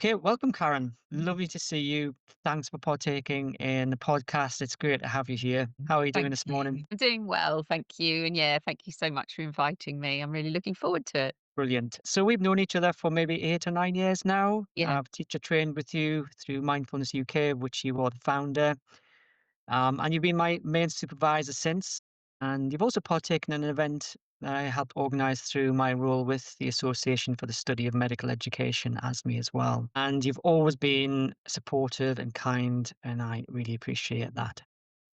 Okay, welcome, Karen. Lovely to see you. Thanks for partaking in the podcast. It's great to have you here. How are you doing Thank this morning? you. I'm doing well, thank you. And yeah, thank you so much for inviting me. I'm really looking forward to it. Brilliant. So we've known each other for maybe 8 or 9 years now. Yeah. I've teacher trained with you through Mindfulness UK, which you are the founder. And you've been my main supervisor since. And you've also partaken in an event that I helped organise through my role with the Association for the Study of Medical Education, ASME, as well. And you've always been supportive and kind, and I really appreciate that.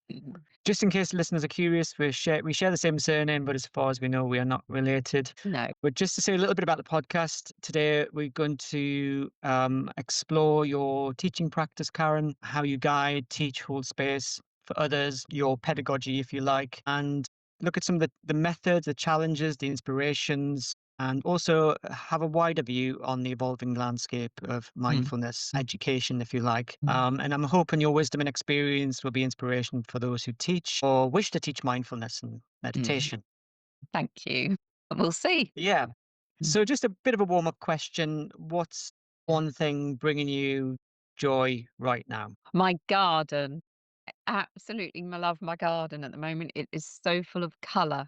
Mhm. Just in case listeners are curious, we share the same surname, but as far as we know, we are not related. No. But just to say a little bit about the podcast today, we're going to explore your teaching practice, Karen, how you guide, teach, hold space for others, your pedagogy, if you like, and look at some of the methods, the challenges, the inspirations, and also have a wider view on the evolving landscape of Mm, mindfulness education, if you like. mm, And I'm hoping your wisdom and experience will be inspiration for those who teach or wish to teach mindfulness and mm. meditation. Thank you. We'll see. Yeah. Mm. So, just a bit of a warm up question. What's one thing bringing you joy right now? My garden, absolutely love my garden at the moment. It is so full of colour.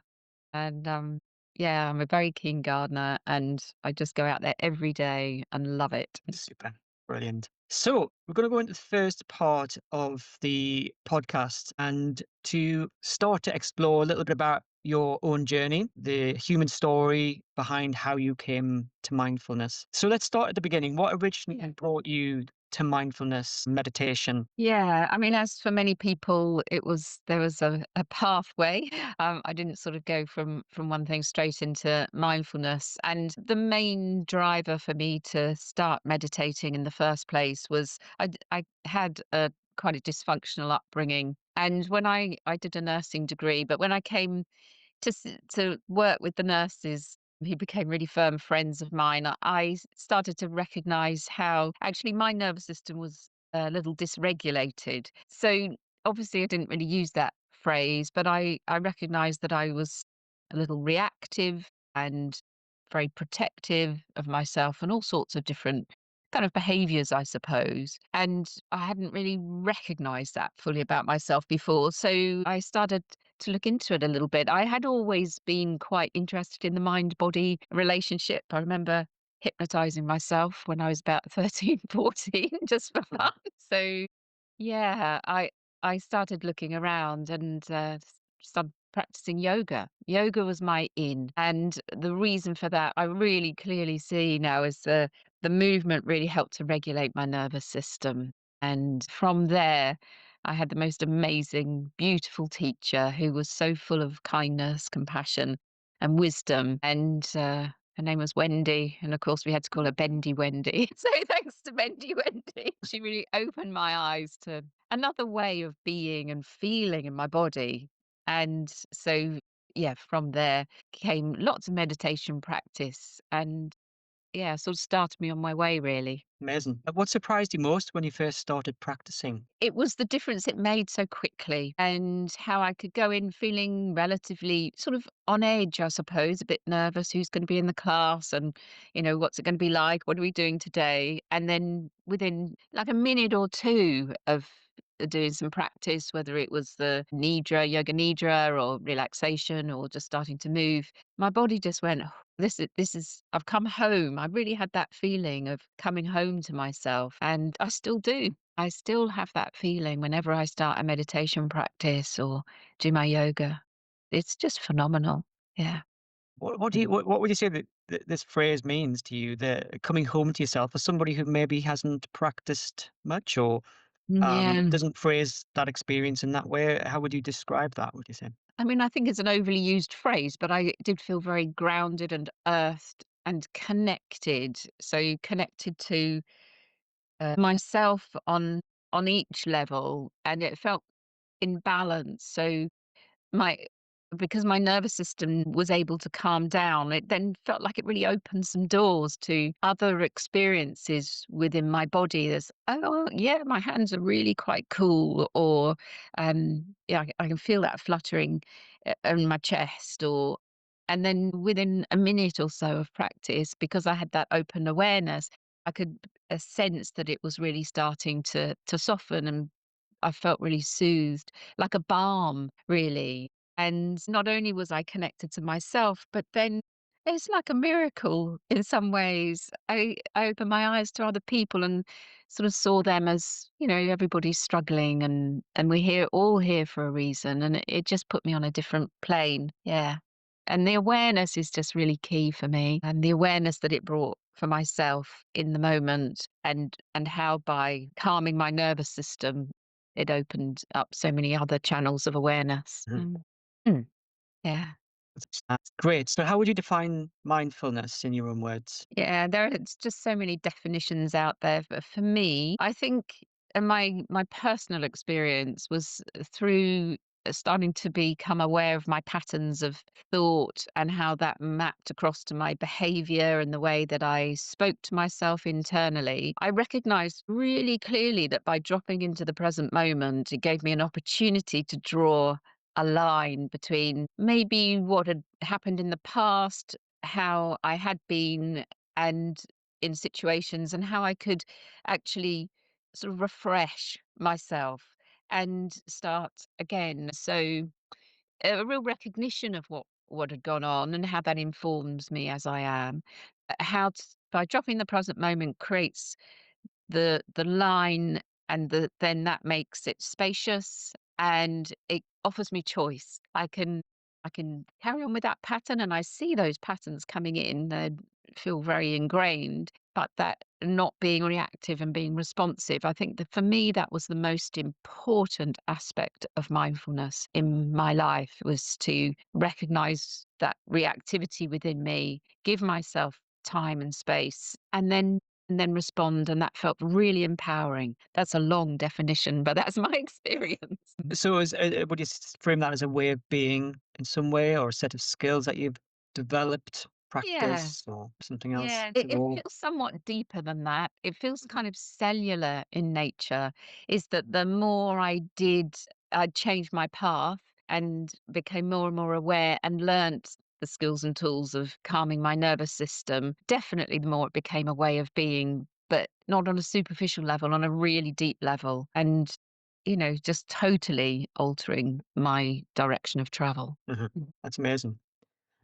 And yeah, I'm a very keen gardener and I just go out there every day and love it. Super. Brilliant. So, we're going to go into the first part of the podcast and to start to explore a little bit about your own journey, the human story behind how you came to mindfulness. So, let's start at the beginning. What originally brought you to mindfulness meditation? Yeah, I mean, as for many people, there was a pathway. I didn't sort of go from one thing straight into mindfulness. And the main driver for me to start meditating in the first place was I had a quite a dysfunctional upbringing. And when I did a nursing degree, but when I came to work with the nurses who became really firm friends of mine, I started to recognize how actually my nervous system was a little dysregulated. So obviously I didn't really use that phrase, but I recognized that I was a little reactive and very protective of myself and all sorts of different kind of behaviors, I suppose. And I hadn't really recognized that fully about myself before. So I started to look into it a little bit. I had always been quite interested in the mind body relationship. I remember hypnotizing myself when I was about 13, 14, just for Mhm. fun. So yeah, I started looking around and started practicing yoga. Yoga was my in, and the reason for that I really clearly see now is the movement really helped to regulate my nervous system. And from there, I had the most amazing, beautiful teacher who was so full of kindness, compassion, and wisdom. And her name was Wendy, and of course we had to call her Bendy Wendy. So thanks to Bendy Wendy, she really opened my eyes to another way of being and feeling in my body. And so, yeah, from there came lots of meditation practice and yeah, sort of started me on my way really. Amazing. What surprised you most when you first started practicing? It was the difference it made so quickly and how I could go in feeling relatively sort of on edge, I suppose, a bit nervous. Who's going to be in the class and, what's it going to be like? What are we doing today? And then within like a minute or two of doing some practice, whether it was the nidra, yoga nidra, or relaxation, or just starting to move, my body just went, "Oh, this is, I've come home." I really had that feeling of coming home to myself, and I still do. I still have that feeling whenever I start a meditation practice or do my yoga. It's just phenomenal. Yeah. What would you say that this phrase means to you? The coming home to yourself for somebody who maybe hasn't practiced much or Yeah. doesn't phrase that experience in that way. How would you describe that? Would you say? I mean, I think it's an overly used phrase, but I did feel very grounded and earthed and connected. So connected to myself on each level, and it felt in balance. So my because my nervous system was able to calm down, it then felt like it really opened some doors to other experiences within my body. There's, oh, yeah, my hands are really quite cool, or yeah, I can feel that fluttering in my chest, and then within a minute or so of practice, because I had that open awareness, I could sense that it was really starting to soften, and I felt really soothed, like a balm, really. And not only was I connected to myself, but then it's like a miracle in some ways. I opened my eyes to other people and sort of saw them as, everybody's struggling, and we're here all here for a reason. And it just put me on a different plane. Yeah. And the awareness is just really key for me, and the awareness that it brought for myself in the moment, and how by calming my nervous system, it opened up so many other channels of awareness. Mhm. Mm. Yeah. That's great. So how would you define mindfulness in your own words? Yeah, it's just so many definitions out there. But for me, I think, my personal experience was through starting to become aware of my patterns of thought and how that mapped across to my behavior and the way that I spoke to myself internally. I recognized really clearly that by dropping into the present moment, it gave me an opportunity to draw a line between maybe what had happened in the past, how I had been, and in situations, and how I could actually sort of refresh myself and start again. So a real recognition of what had gone on and how that informs me as I am. By dropping the present moment creates the line, and then that makes it spacious, and it offers me choice. I can carry on with that pattern, and I see those patterns coming in. They feel very ingrained, but that not being reactive and being responsive, I think that for me that was the most important aspect of mindfulness in my life, was to recognize that reactivity within me, give myself time and space, and then respond, and that felt really empowering. That's a long definition, but that's my experience. So would you frame that as a way of being in some way, or a set of skills that you've developed, Yeah. practice, or something else, Yeah, it evolved? feels somewhat deeper than that. It feels kind of cellular in nature, is that the more I changed my path and became more and more aware and learnt the skills and tools of calming my nervous system. Definitely the more it became a way of being, but not on a superficial level, on a really deep level. And, just totally altering my direction of travel. Mhm. That's amazing.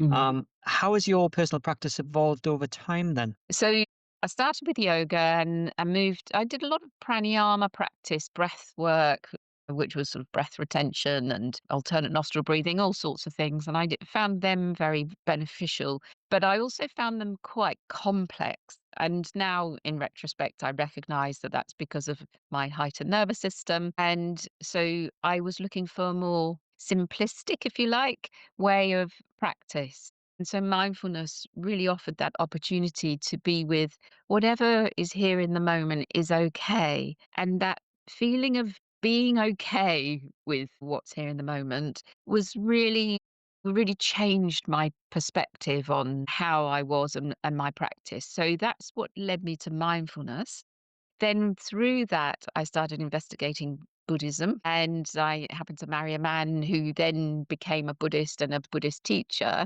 Mm. How has your personal practice evolved over time then? So I started with yoga, and I moved. I did a lot of pranayama practice, breath work, which was sort of breath retention and alternate nostril breathing, all sorts of things. And found them very beneficial, but I also found them quite complex. And now, in retrospect, I recognize that that's because of my heightened nervous system. And so I was looking for a more simplistic, if you like, way of practice. And so mindfulness really offered that opportunity to be with whatever is here in the moment is okay. And that feeling of being okay with what's here in the moment really changed my perspective on how I was, and my practice. So that's what led me to mindfulness. Then through that, I started investigating Buddhism, and I happened to marry a man who then became a Buddhist and a Buddhist teacher.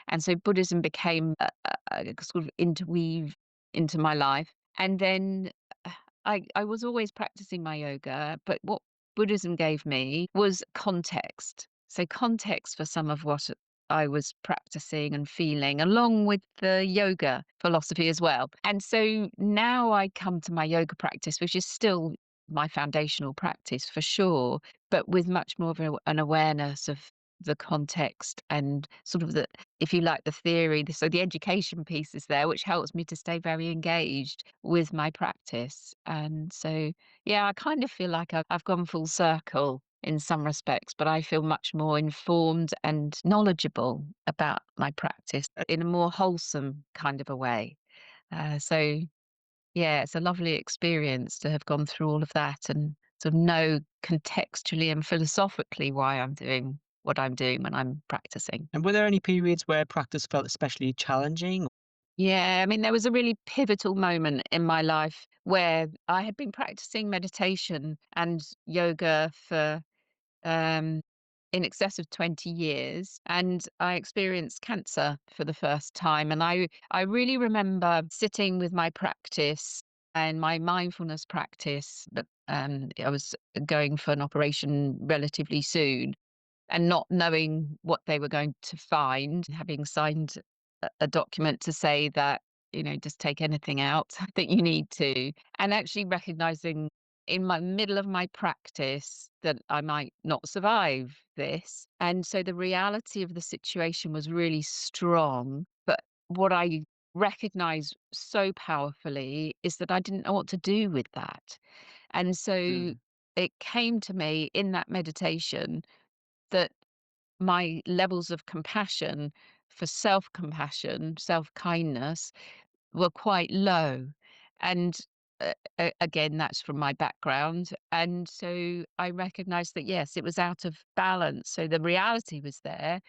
And so Buddhism became a sort of interweave into my life. And then uh, I was always practicing my yoga, but what Buddhism gave me was context. So context for some of what I was practicing and feeling, along with the yoga philosophy as well. And so now I come to my yoga practice, which is still my foundational practice for sure, but with much more of an awareness of the context and sort of if you like, the theory. So the education piece is there, which helps me to stay very engaged with my practice. And so, yeah, I kind of feel like I've gone full circle in some respects, but I feel much more informed and knowledgeable about my practice in a more wholesome kind of a way. So, yeah, it's a lovely experience to have gone through all of that and sort of know contextually and philosophically why I'm doing what I'm doing when I'm practicing. And were there any periods where practice felt especially challenging? Yeah, I mean, there was a really pivotal moment in my life where I had been practicing meditation and yoga for um, in excess of 20 years, and I experienced cancer for the first time. And I really remember sitting with my practice and my mindfulness practice, but I was going for an operation relatively soon, and not knowing what they were going to find, having signed a document to say that, just take anything out that you need to, and actually recognizing in my middle of my practice that I might not survive this. And so the reality of the situation was really strong. But what I recognize so powerfully is that I didn't know what to do with that. And so Mm, it came to me in that meditation that my levels of compassion for self-compassion, self-kindness were quite low. And again, that's from my background. And so I recognized that, yes, it was out of balance. So the reality was there,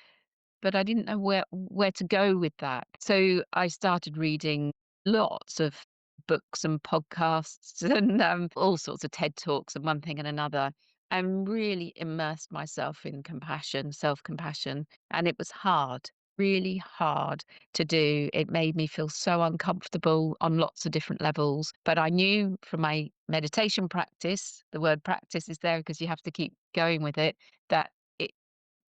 but I didn't know where to go with that. So I started reading lots of books and podcasts and all sorts of TED Talks and one thing and another, and really immersed myself in compassion, self-compassion. And it was hard, really hard to do. It made me feel so uncomfortable on lots of different levels. But I knew from my meditation practice, the word practice is there because you have to keep going with it, that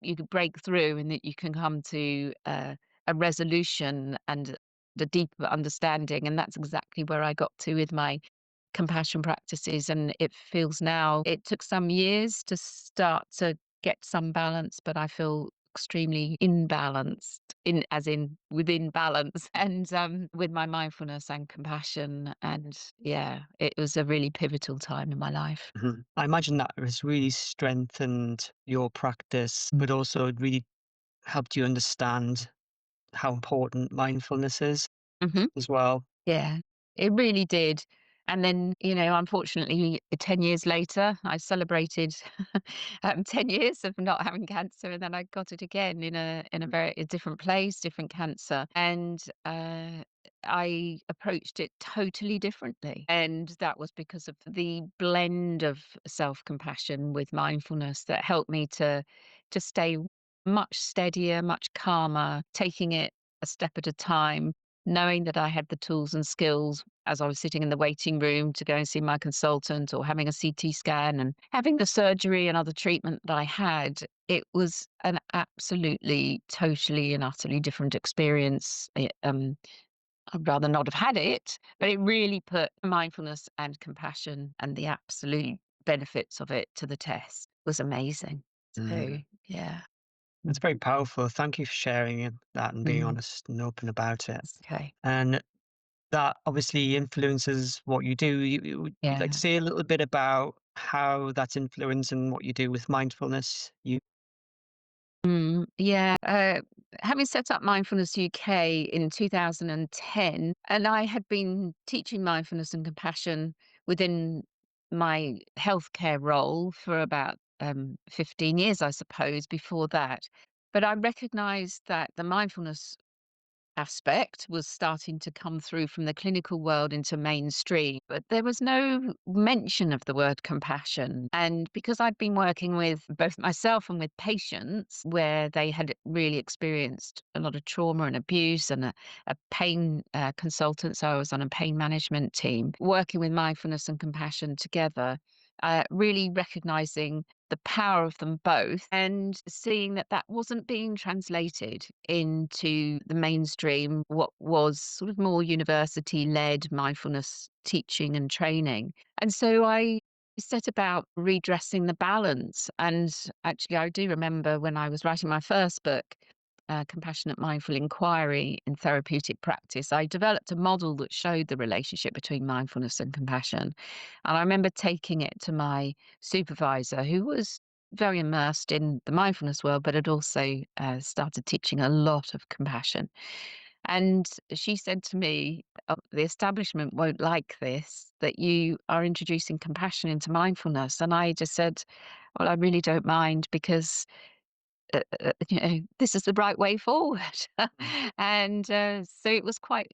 you could break through and that you can come to a resolution and the deeper understanding. And that's exactly where I got to with my compassion practices. And it feels now, it took some years to start to get some balance, but I feel extremely imbalanced in as in within balance and with my mindfulness and compassion. And yeah, it was a really pivotal time in my life. mhm. I imagine that has really strengthened your practice, Mm. but also it really helped you understand how important mindfulness is Hmm. as well. Yeah, it really did. And then, unfortunately, 10 years later, I celebrated 10 years of not having cancer, and then I got it again in a very a different place, different cancer. And I approached it totally differently. And that was because of the blend of self-compassion with mindfulness that helped me to stay much steadier, much calmer, taking it a step at a time, knowing that I had the tools and skills as I was sitting in the waiting room to go and see my consultant or having a CT scan and having the surgery and other treatment that I had, it was an absolutely, totally and utterly different experience. I'd rather not have had it, but it really put mindfulness and compassion and the absolute benefits of it to the test. It was amazing. So, Mm. yeah. It's Mm, very powerful. Thank you for sharing that and being mm, honest and open about it. it's okay. And that obviously influences what you do. Would you like Yeah. to say a little bit about how that's influencing what you do with mindfulness? Yeah. Having set up Mindfulness UK in 2010, and I had been teaching mindfulness and compassion within my healthcare role for about 15 years, I suppose, before that. But I recognized that the mindfulness aspect was starting to come through from the clinical world into mainstream, but there was no mention of the word compassion. And because I'd been working with both myself and with patients where they had really experienced a lot of trauma and abuse and a pain consultant, so I was on a pain management team, working with mindfulness and compassion together, really recognizing the power of them both and seeing that that wasn't being translated into the mainstream, what was sort of more university led mindfulness teaching and training. And so I set about redressing the balance. And actually, I do remember when I was writing my first book, Compassionate Mindful Inquiry in Therapeutic Practice, I developed a model that showed the relationship between mindfulness and compassion. And I remember taking it to my supervisor, who was very immersed in the mindfulness world, but had also started teaching a lot of compassion. And she said to me, "Oh, the establishment won't like this, that you are introducing compassion into mindfulness." And I just said, "Well, I really don't mind because this is the right way forward." Mm, And so it was quite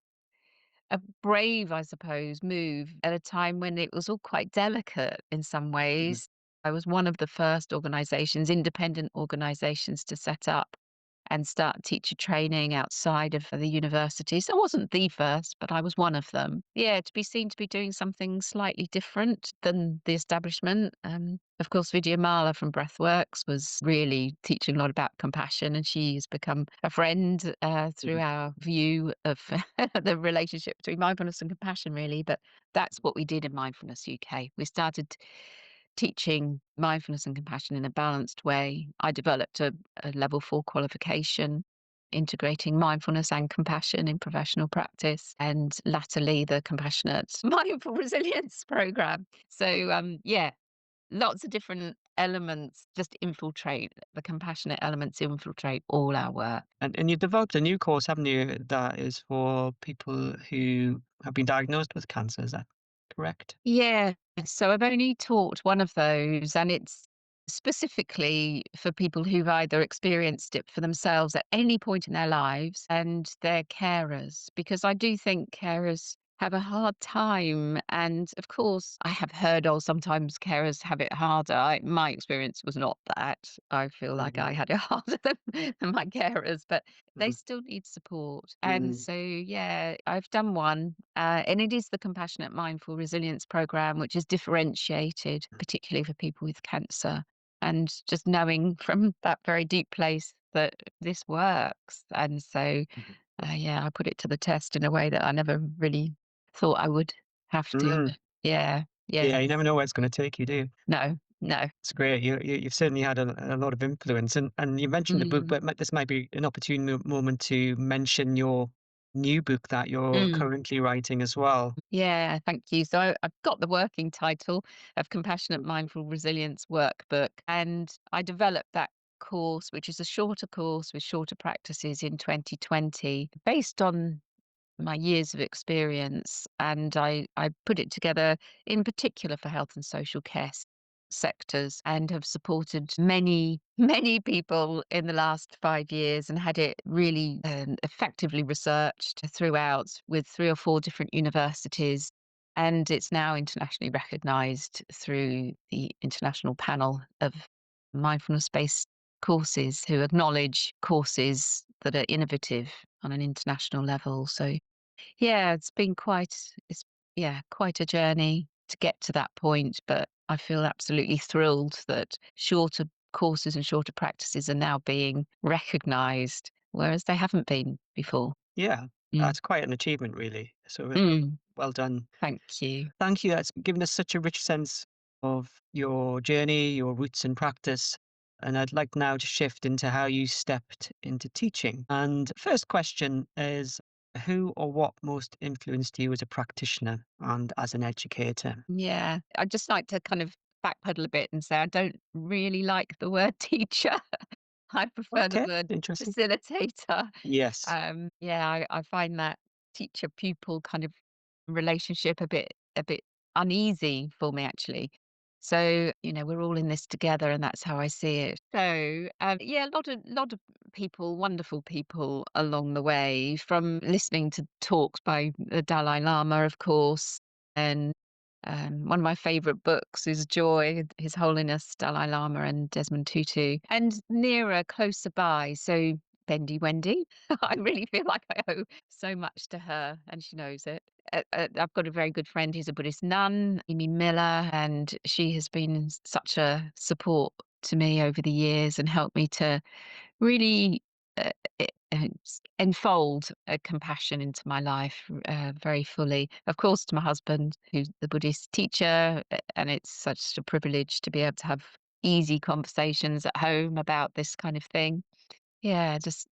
a brave, I suppose, move at a time when it was all quite delicate in some mhm, ways. I was one of the first organizations, independent organizations to set up and start teacher training outside of the universities. I wasn't the first, but I was one of them. Yeah, to be seen to be doing something slightly different than the establishment. Of course, Vidya Mala from Breathworks was really teaching a lot about compassion, and she has become a friend through Mhm. our view of the relationship between mindfulness and compassion, really. But that's what we did in Mindfulness UK. We started teaching mindfulness and compassion in a balanced way. I developed a level 4 qualification integrating mindfulness and compassion in professional practice, and latterly the compassionate mindful resilience program. So yeah, lots of different elements just infiltrate the compassionate elements infiltrate all our work. And you developed a new course, haven't you, that is for people who have been diagnosed with cancer, is that correct? Yeah. So I've only taught one of those, and it's specifically for people who've either experienced it for themselves at any point in their lives and their carers, because I do think carers have a hard time. And of course, I have heard, oh, sometimes carers have it harder. My experience was not that. I feel like Mhm, I had it harder than my carers, but they mhm, still need support. And mm, so, yeah, I've done one, and it is the Compassionate Mindful Resilience Program, which is differentiated, particularly for people with cancer. And just knowing from that very deep place that this works. And so, mhm, yeah, I put it to the test in a way that I never really thought I would have to. mm. Yeah, Yeah, yeah. you never know where it's gonna take you, do you? No, no. It's great. You've certainly had a lot of influence, and you mentioned the book, Mm, but this might be an opportune moment to mention your new book that you're mm. currently writing as well. Yeah, thank you. So I've got the working title of Compassionate Mindful Resilience Workbook, and I developed that course, which is a shorter course with shorter practices in 2020, based on my years of experience. And I put it together in particular for health and social care sectors, and have supported many, many people in the last 5 years, and had it really effectively researched throughout with 3 or 4 different universities. And it's now internationally recognized through the International Panel of Mindfulness Based Courses, who acknowledge courses that are innovative on an international level. So yeah, it's yeah, quite a journey to get to that point, but I feel absolutely thrilled that shorter courses and shorter practices are now being recognized, whereas they haven't been before. Yeah, Mm. that's quite an achievement, really. So, Mm. well done. Thank you. Thank you. That's given us such a rich sense of your journey, your roots in practice. And I'd like now to shift into how you stepped into teaching. And first question is, who or what most influenced you as a practitioner and as an educator? Yeah, I'd just like to kind of backpedal a bit and say I don't really like the word teacher. I prefer the Okay, word interesting. facilitator. Yes. Yeah, I find that teacher pupil kind of relationship a bit uneasy for me, actually. So, we're all in this together, and that's how I see it. So, yeah, a lot of people, wonderful people along the way, from listening to talks by the Dalai Lama, of course, and one of my favorite books is Joy, His Holiness Dalai Lama and Desmond Tutu, and nearer, closer by. So Bendy Wendy, I really feel like I owe so much to her, and she knows it. I've got a very good friend who's a Buddhist nun, Amy Miller, and she has been such a support to me over the years and helped me to really uh, enfold compassion into my life very fully. Of course, to my husband, who's the Buddhist teacher, and it's such a privilege to be able to have easy conversations at home about this kind of thing. Yeah, just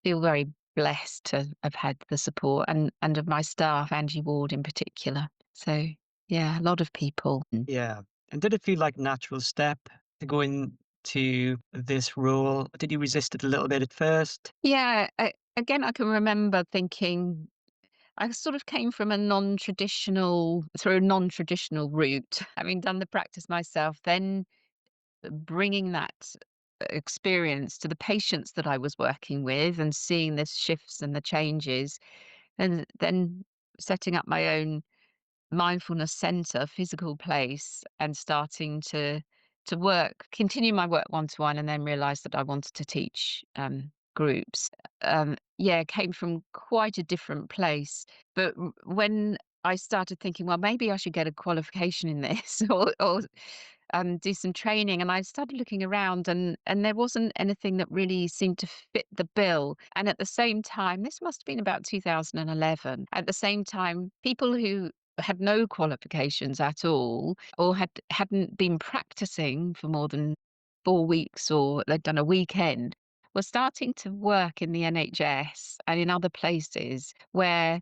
feel very blessed to have had the support, and of my staff, Angie Ward in particular. So yeah, a lot of people. Yeah. And did it feel like a natural step to go into this role? Did you resist it a little bit at first? Yeah, again, I can remember thinking I sort of came from through a non-traditional route, having done the practice myself, then bringing that experience to the patients that I was working with and seeing the shifts and the changes, and then setting up my own mindfulness center, physical place, and starting to continue my work one to one, and then realize that I wanted to teach groups, yeah, came from quite a different place. But when I started thinking, well, maybe I should get a qualification in this or do some training. And I started looking around, and there wasn't anything that really seemed to fit the bill. And at the same time, this must have been about 2011. At the same time, people who had no qualifications at all or hadn't been practicing for more than 4 weeks or they'd done a weekend were starting to work in the NHS and in other places where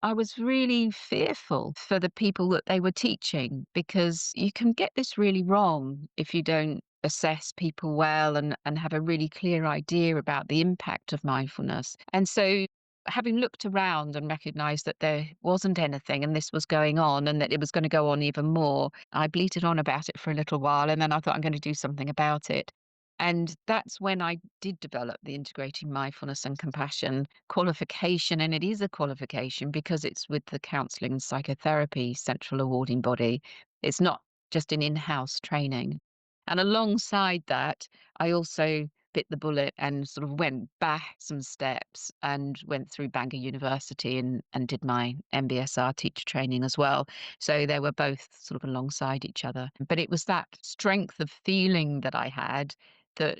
I was really fearful for the people that they were teaching, because you can get this really wrong if you don't assess people well and have a really clear idea about the impact of mindfulness. And so, having looked around and recognized that there wasn't anything and this was going on and that it was going to go on even more, I bleated on about it for a little while and then I thought I'm going to do something about it. And that's when I did develop the integrating mindfulness and compassion qualification. And it is a qualification because it's with the counselling and psychotherapy central awarding body. It's not just an in house training. And alongside that, I also bit the bullet and sort of went back some steps and went through Bangor University and did my MBSR teacher training as well. So they were both sort of alongside each other. But it was that strength of feeling that I had that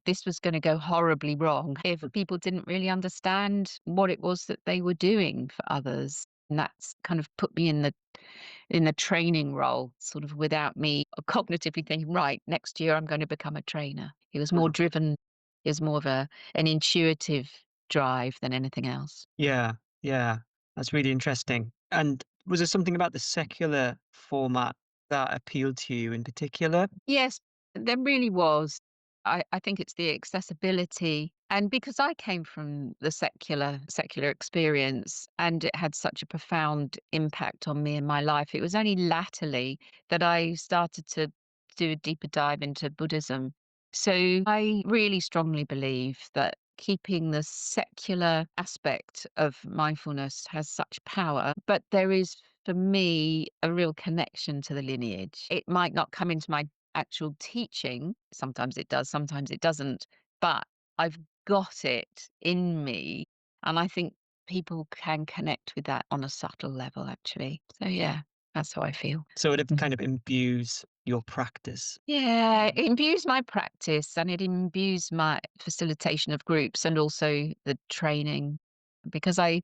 this was going to go horribly wrong if people didn't really understand what it was that they were doing for others. And that's kind of put me in the training role, sort of without me cognitively thinking, right, next year I'm going to become a trainer. It was more Mhm. driven, it was more of an intuitive drive than anything else. Yeah, yeah, that's really interesting. And was there something about the secular format that appealed to you in particular? Yes, there really was. I think it's the accessibility. And because I came from the secular experience and it had such a profound impact on me in my life, it was only latterly that I started to do a deeper dive into Buddhism. So I really strongly believe that keeping the secular aspect of mindfulness has such power, but there is for me a real connection to the lineage. It might not come into my actual teaching. Sometimes it does, sometimes it doesn't. But I've got it in me. And I think people can connect with that on a subtle level, actually. So, yeah, that's how I feel. So it Mm. kind of imbues your practice. Yeah, it imbues my practice and it imbues my facilitation of groups and also the training because I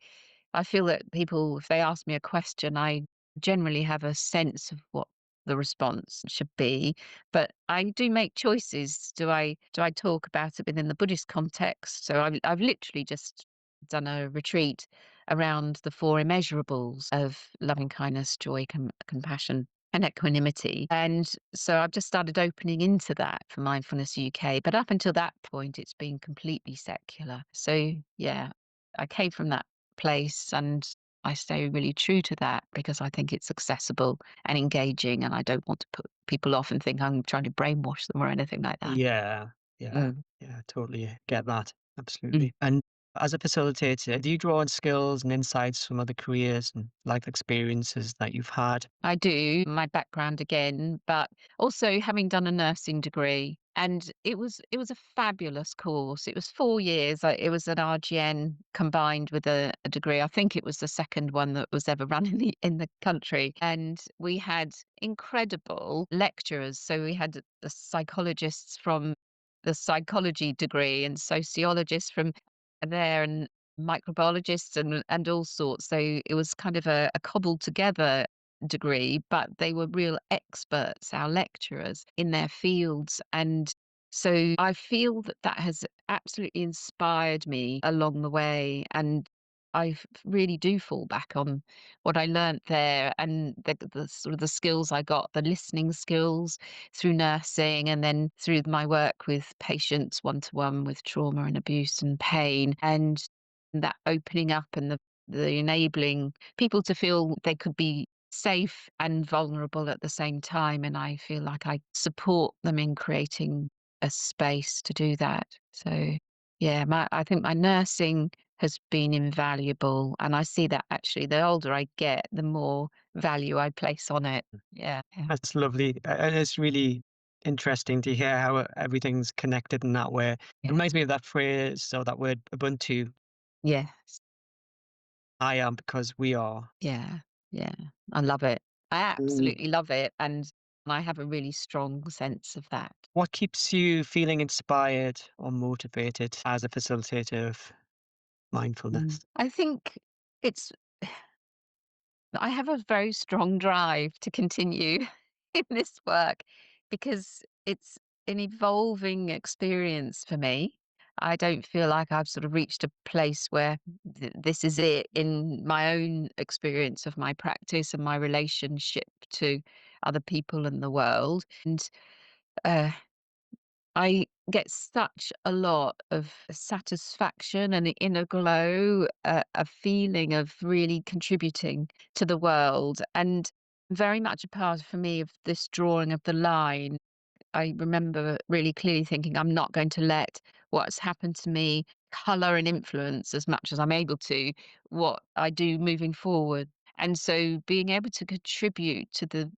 feel that people, if they ask me a question, I generally have a sense of what the response should be, but I do make choices. Do I talk about it within the Buddhist context? So I've literally just done a retreat around the four immeasurables of loving kindness, joy, compassion, and equanimity. And so I've just started opening into that for Mindfulness UK. But up until that point, it's been completely secular. So yeah, I came from that place and I stay really true to that because I think it's accessible and engaging and I don't want to put people off and think I'm trying to brainwash them or anything like that. Yeah, yeah, Mm, yeah, totally get that. mm. Absolutely. And as a facilitator, do you draw on skills and insights from other careers and life experiences that you've had? I do, my background again, but also having done a nursing degree. And it was a fabulous course. It was 4 years. It was an RGN combined with a degree. I think it was the second one that was ever run in the country. And we had incredible lecturers. So we had the psychologists from the psychology degree and sociologists from there and microbiologists and all sorts. So it was kind of a cobbled together degree, but they were real experts, our lecturers, in their fields. And so I feel that that has absolutely inspired me along the way. And really do fall back on what I learnt there and the sort of the skills I got, the listening skills through nursing and then through my work with patients one to one with trauma and abuse and pain and that opening up and the enabling people to feel they could be safe and vulnerable at the same time. And I feel like I support them in creating a space to do that. So, yeah, I think my nursing has been invaluable. And I see that actually the older I get, the more value I place on it. Yeah. Yeah. That's lovely. And it's really interesting to hear how everything's connected in that way. It Yeah. reminds me of that phrase or that word Ubuntu. Yes. I am because we are. Yeah. Yeah. I love it. I Mm. absolutely love it, and I have a really strong sense of that. What keeps you feeling inspired or motivated as a facilitator of mindfulness? I think it's I have a very strong drive to continue in this work because it's an evolving experience for me. I don't feel like I've sort of reached a place where this is it in my own experience of my practice and my relationship to other people in the world. And uh, I get such a lot of satisfaction and an inner glow, a feeling of really contributing to the world, and very much a part for me of this drawing of the line. I remember really clearly thinking, I'm not going to let what's happened to me color and influence as much as I'm able to what I do moving forward. And so being able to contribute to the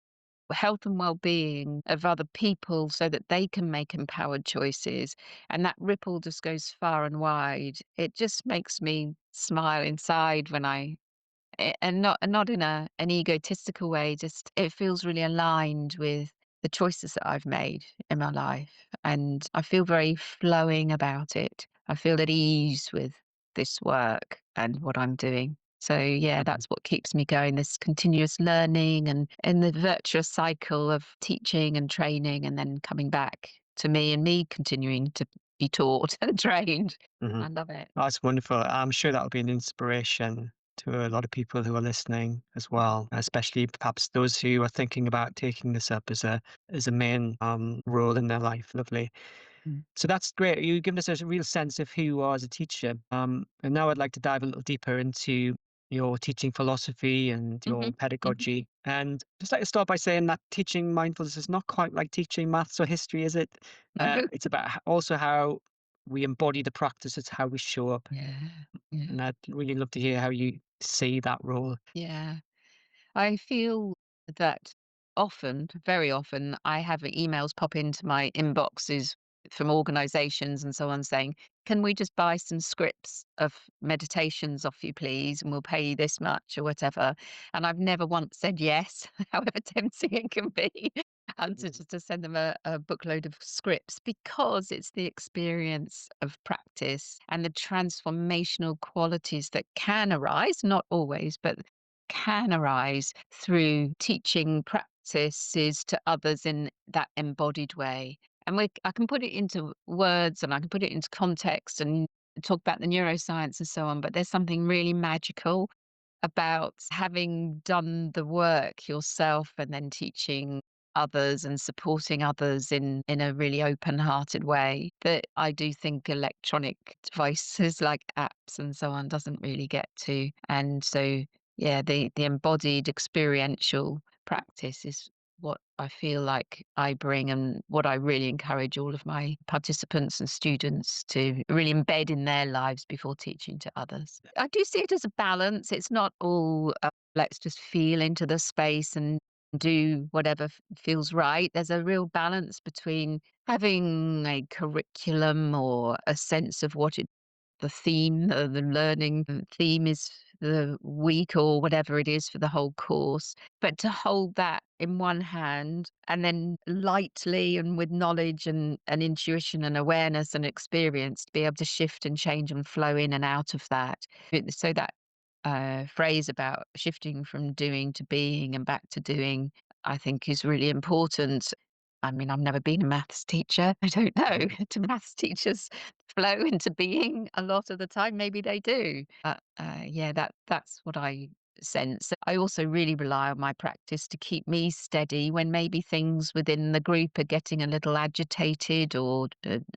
health and well-being of other people so that they can make empowered choices, and that ripple just goes far and wide. It just makes me smile inside when and not in an egotistical way, just it feels really aligned with the choices that I've made in my life, and I feel very flowing about it. I feel at ease with this work and what I'm doing. So yeah, Mhm, that's what keeps me going, this continuous learning and the virtuous cycle of teaching and training and then coming back to me and me continuing to be taught and trained. mhm. I love it. That's wonderful. I'm sure that'll be an inspiration to a lot of people who are listening as well, especially perhaps those who are thinking about taking this up as a main role in their life. Lovely. Mm. So that's great. You've given us a real sense of who you are as a teacher. And now I'd like to dive a little deeper into your teaching philosophy and Hmm. your pedagogy. And just like to start by saying that teaching mindfulness is not quite like teaching maths or history, is it? No. It's about also how we embody the practice. It's how we show up. Yeah. Yeah. And I'd really love to hear how you see that role. Yeah. I feel that often, very often, I have emails pop into my inboxes from organizations and so on saying, can we just buy some scripts of meditations off you, please? And we'll pay you this much or whatever. And I've never once said yes, however tempting it can be. And to Mhm, just to send them a bookload of scripts because it's the experience of practice and the transformational qualities that can arise, not always, but can arise through teaching practices to others in that embodied way. And I can put it into words and I can put it into context and talk about the neuroscience and so on, but there's something really magical about having done the work yourself and then teaching others and supporting others in a really open-hearted way that I do think electronic devices like apps and so on doesn't really get to. And so, yeah, the embodied experiential practice is what I feel like I bring and what I really encourage all of my participants and students to really embed in their lives before teaching to others. I do see it as a balance. It's not all let's just feel into the space and do whatever feels right. There's a real balance between having a curriculum or a sense of what the theme, the learning theme is for the week or whatever it is for the whole course. But to hold that in one hand and then lightly and with knowledge and intuition and awareness and experience to be able to shift and change and flow in and out of that. So that phrase about shifting from doing to being and back to doing, I think is really important. I mean, I've never been a maths teacher. I don't know. mhm. Do maths teachers flow into being a lot of the time? Maybe they do. But yeah, that's what I sense. I also really rely on my practice to keep me steady when maybe things within the group are getting a little agitated or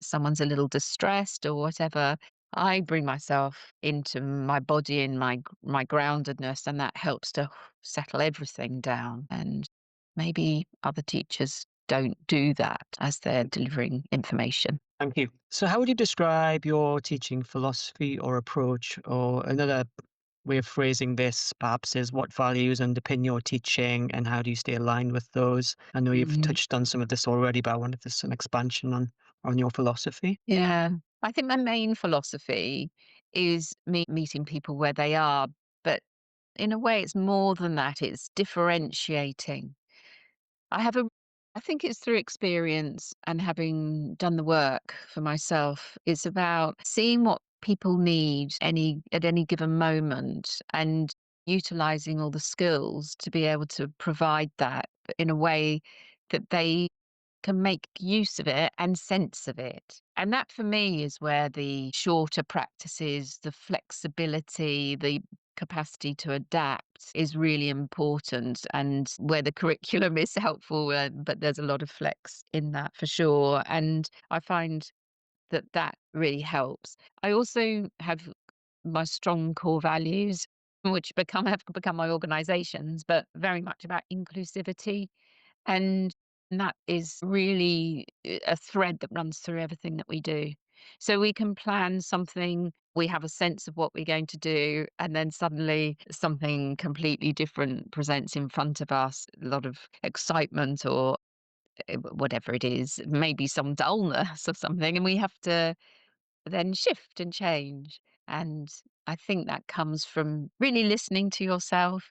someone's a little distressed or whatever. I bring myself into my body and my groundedness, and that helps to settle everything down. And maybe other teachers don't do that as they're delivering information. Thank you. So, how would you describe your teaching philosophy or approach, or another way of phrasing this perhaps is, what values underpin your teaching and how do you stay aligned with those? I know you've Mm. touched on some of this already, but I wonder if there's some expansion on your philosophy. Yeah. I think my main philosophy is meeting people where they are, but in a way, it's more than that. It's differentiating. I have a I think it's through experience and having done the work for myself. It's about seeing what people need at any given moment and utilizing all the skills to be able to provide that in a way that they can make use of it and sense of it. And that for me is where the shorter practices, the flexibility, the capacity to adapt is really important, and where the curriculum is helpful, but there's a lot of flex in that for sure. And I find that that really helps. I also have my strong core values, which have become my organizations, but very much about inclusivity, and that is really a thread that runs through everything that we do. So we can plan something, we have a sense of what we're going to do, and then suddenly something completely different presents in front of us, a lot of excitement or whatever it is, maybe some dullness or something, and we have to then shift and change. And I think that comes from really listening to yourself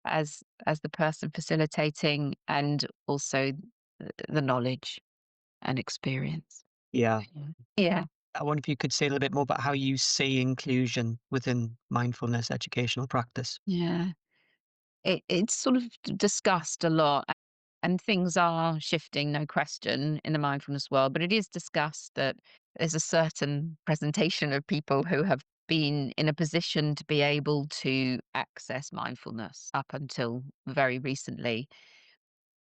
as the person facilitating, and also the knowledge and experience. Yeah. Yeah. Yeah. I wonder if you could say a little bit more about how you see inclusion within mindfulness educational practice. Yeah. It's sort of discussed a lot, and things are shifting, no question, in the mindfulness world. But it is discussed that there's a certain presentation of people who have been in a position to be able to access mindfulness up until very recently.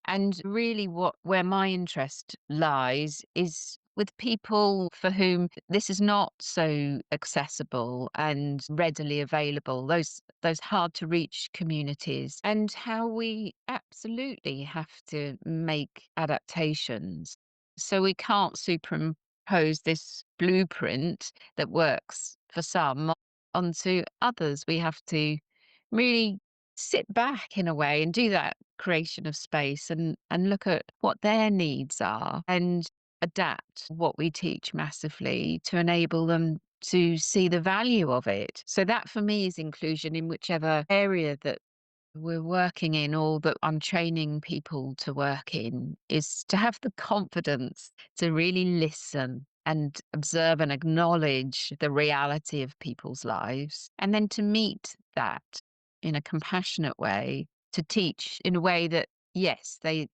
And really where my interest lies is with people for whom this is not so accessible and readily available, those hard to reach communities, and how we absolutely have to make adaptations. So we can't superimpose this blueprint that works for some onto others. We have to really sit back in a way and do that creation of space, and look at what their needs are and adapt what we teach massively to enable them to see the value of it. So that for me is inclusion in whichever area that we're working in, or that I'm training people to work in, is to have the confidence to really listen and observe and acknowledge the reality of people's lives, and then to meet that in a compassionate way, to teach in a way that, yes, they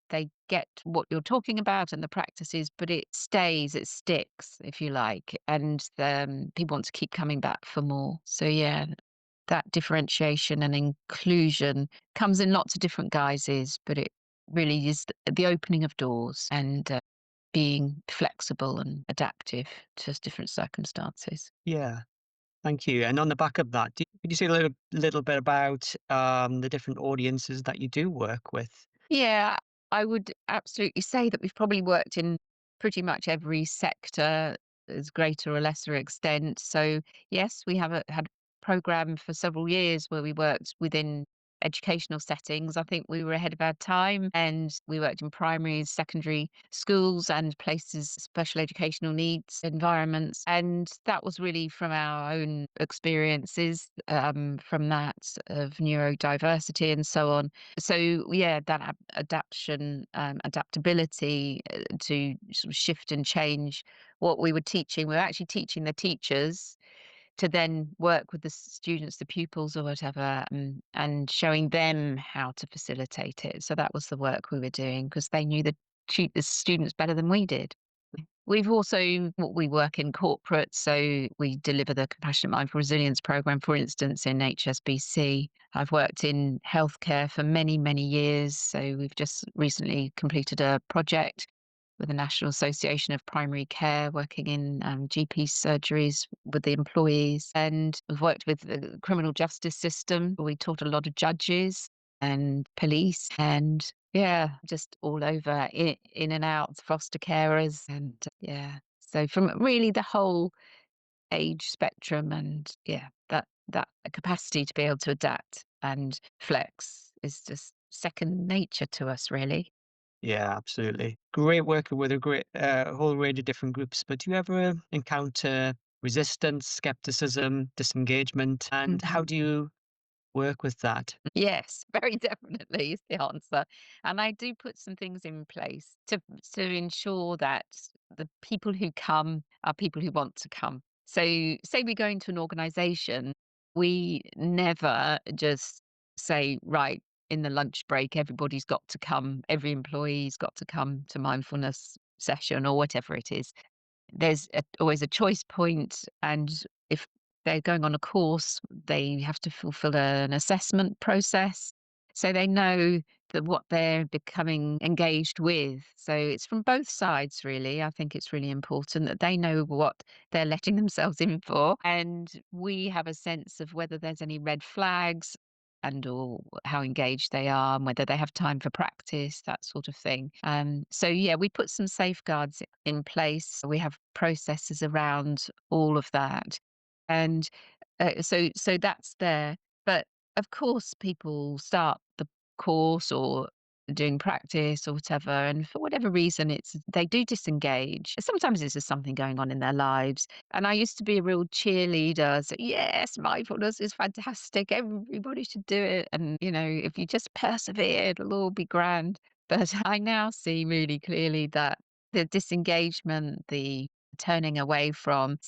get what you're talking about and the practices, but it stays, it sticks, if you like, and people want to keep coming back for more. So yeah, that differentiation and inclusion comes in lots of different guises, but it really is the opening of doors, and being flexible and adaptive to different circumstances. Yeah. Thank you. And on the back of that, could you say a little bit about the different audiences that you do work with? Yeah, I would absolutely say that we've probably worked in pretty much every sector as greater or lesser extent. So yes, we have had a program for several years where we worked within educational settings. I think we were ahead of our time, and we worked in primary, secondary schools and places, special educational needs environments. And that was really from our own experiences, from that of neurodiversity and so on. So yeah, that adaptation, adaptability, to sort of shift and change what we were teaching. We were actually teaching the teachers to then work with the students, the pupils or whatever, and showing them how to facilitate it. So that was the work we were doing, because they knew the students better than we did. We've also we work in corporate, so we deliver the Compassionate Mindful Resilience program, for instance, in HSBC. I've worked in healthcare for many, many years, so we've just recently completed a project with the National Association of Primary Care, working in GP surgeries with the employees. And we've worked with the criminal justice system. We taught a lot of judges and police, and yeah, just all over, in and out, foster carers, and yeah. So from really the whole age spectrum, and yeah, that capacity to be able to adapt and flex is just second nature to us, really. Yeah, absolutely. Great working with a whole range of different groups. But do you ever encounter resistance, skepticism, disengagement? And Mhm. how do you work with that? Yes, very definitely is the answer. And I do put some things in place to ensure that the people who come are people who want to come. So say we go into an organization, we never just say, right, in the lunch break, everybody's got to come, every employee's got to come to mindfulness session or whatever it is. There's always a choice point, and if they're going on a course, they have to fulfill an assessment process, so they know that what they're becoming engaged with. So it's from both sides, really. I think it's really important that they know what they're letting themselves in for, and we have a sense of whether there's any red flags and or how engaged they are and whether they have time for practice, that sort of thing. So yeah, we put some safeguards in place. We have processes around all of that. And so that's there. But of course, people start the course or doing practice or whatever, and for whatever reason, it's they do disengage. Sometimes it's just something going on in their lives. And I used to be a real cheerleader. So yes, mindfulness is fantastic. Everybody should do it. And if you just persevere, it'll all be grand. But I now see really clearly that the disengagement, the turning away from,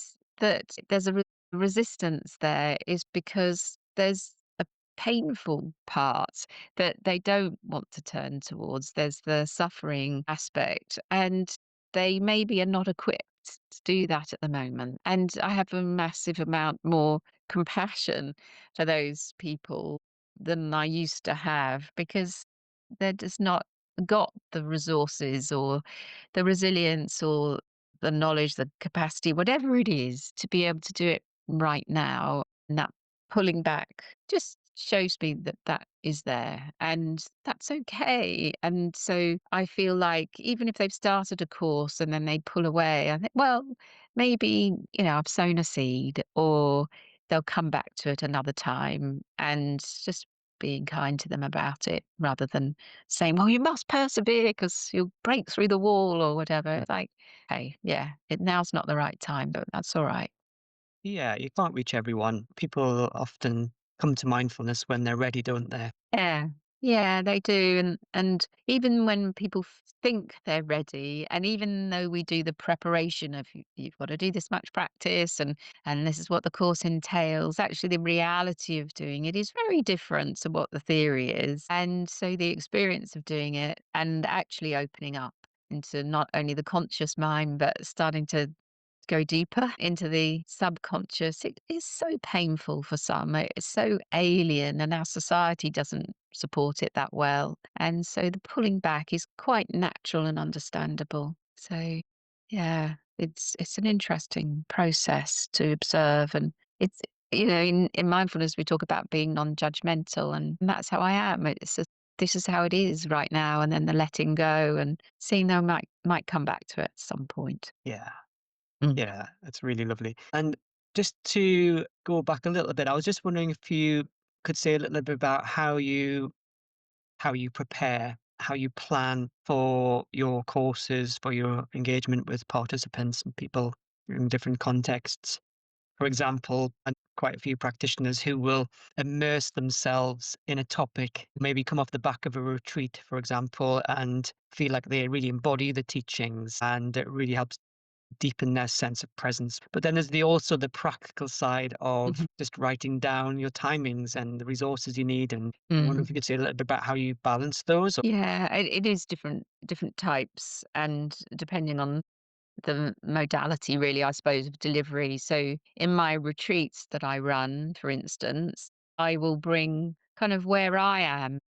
that there's a resistance there is because there's a painful part that they don't want to turn towards. There's the suffering aspect, and they maybe are not equipped to do that at the moment. And I have a massive amount more compassion for those people than I used to have because they're just not got the resources or the resilience or the knowledge, the capacity, whatever it is, to be able to do it right now. And that pulling back just shows me that that is there and that's okay. And so I feel like even if they've started a course and then they pull away, I think, well, maybe, I've sown a seed or they'll come back to it another time and just being kind to them about it rather than saying, well, you must persevere because you'll break through the wall or whatever. It's like, hey, yeah, now's not the right time, but that's all right. Yeah, you can't reach everyone. People often come to mindfulness when they're ready, don't they? Yeah. Yeah, they do. And even when people think they're ready, and even though we do the preparation of you've got to do this much practice and this is what the course entails, actually the reality of doing it is very different to what the theory is. And so the experience of doing it and actually opening up into not only the conscious mind, but starting to go deeper into the subconscious, it is so painful for some. It's so alien, and our society doesn't support it that well. And so the pulling back is quite natural and understandable. So, yeah, it's an interesting process to observe, and it's in mindfulness we talk about being non-judgmental, and that's how I am. This is how it is right now, and then the letting go and seeing they might come back to it at some point. Yeah. Mm. Yeah, that's really lovely. And just to go back a little bit, I was just wondering if you could say a little bit about how you prepare, how you plan for your courses, for your engagement with participants and people in different contexts. For example, and quite a few practitioners who will immerse themselves in a topic, maybe come off the back of a retreat, for example, and feel like they really embody the teachings and it really helps deepen their sense of presence. But then there's also the practical side Mhm. of just writing down your timings and the resources you need. And I wonder if Mhm. you could say a little bit about how you balance those. Yeah, it is different types, and depending on the modality, really, I suppose, of delivery. So in my retreats that I run, for instance, I will bring kind of where I am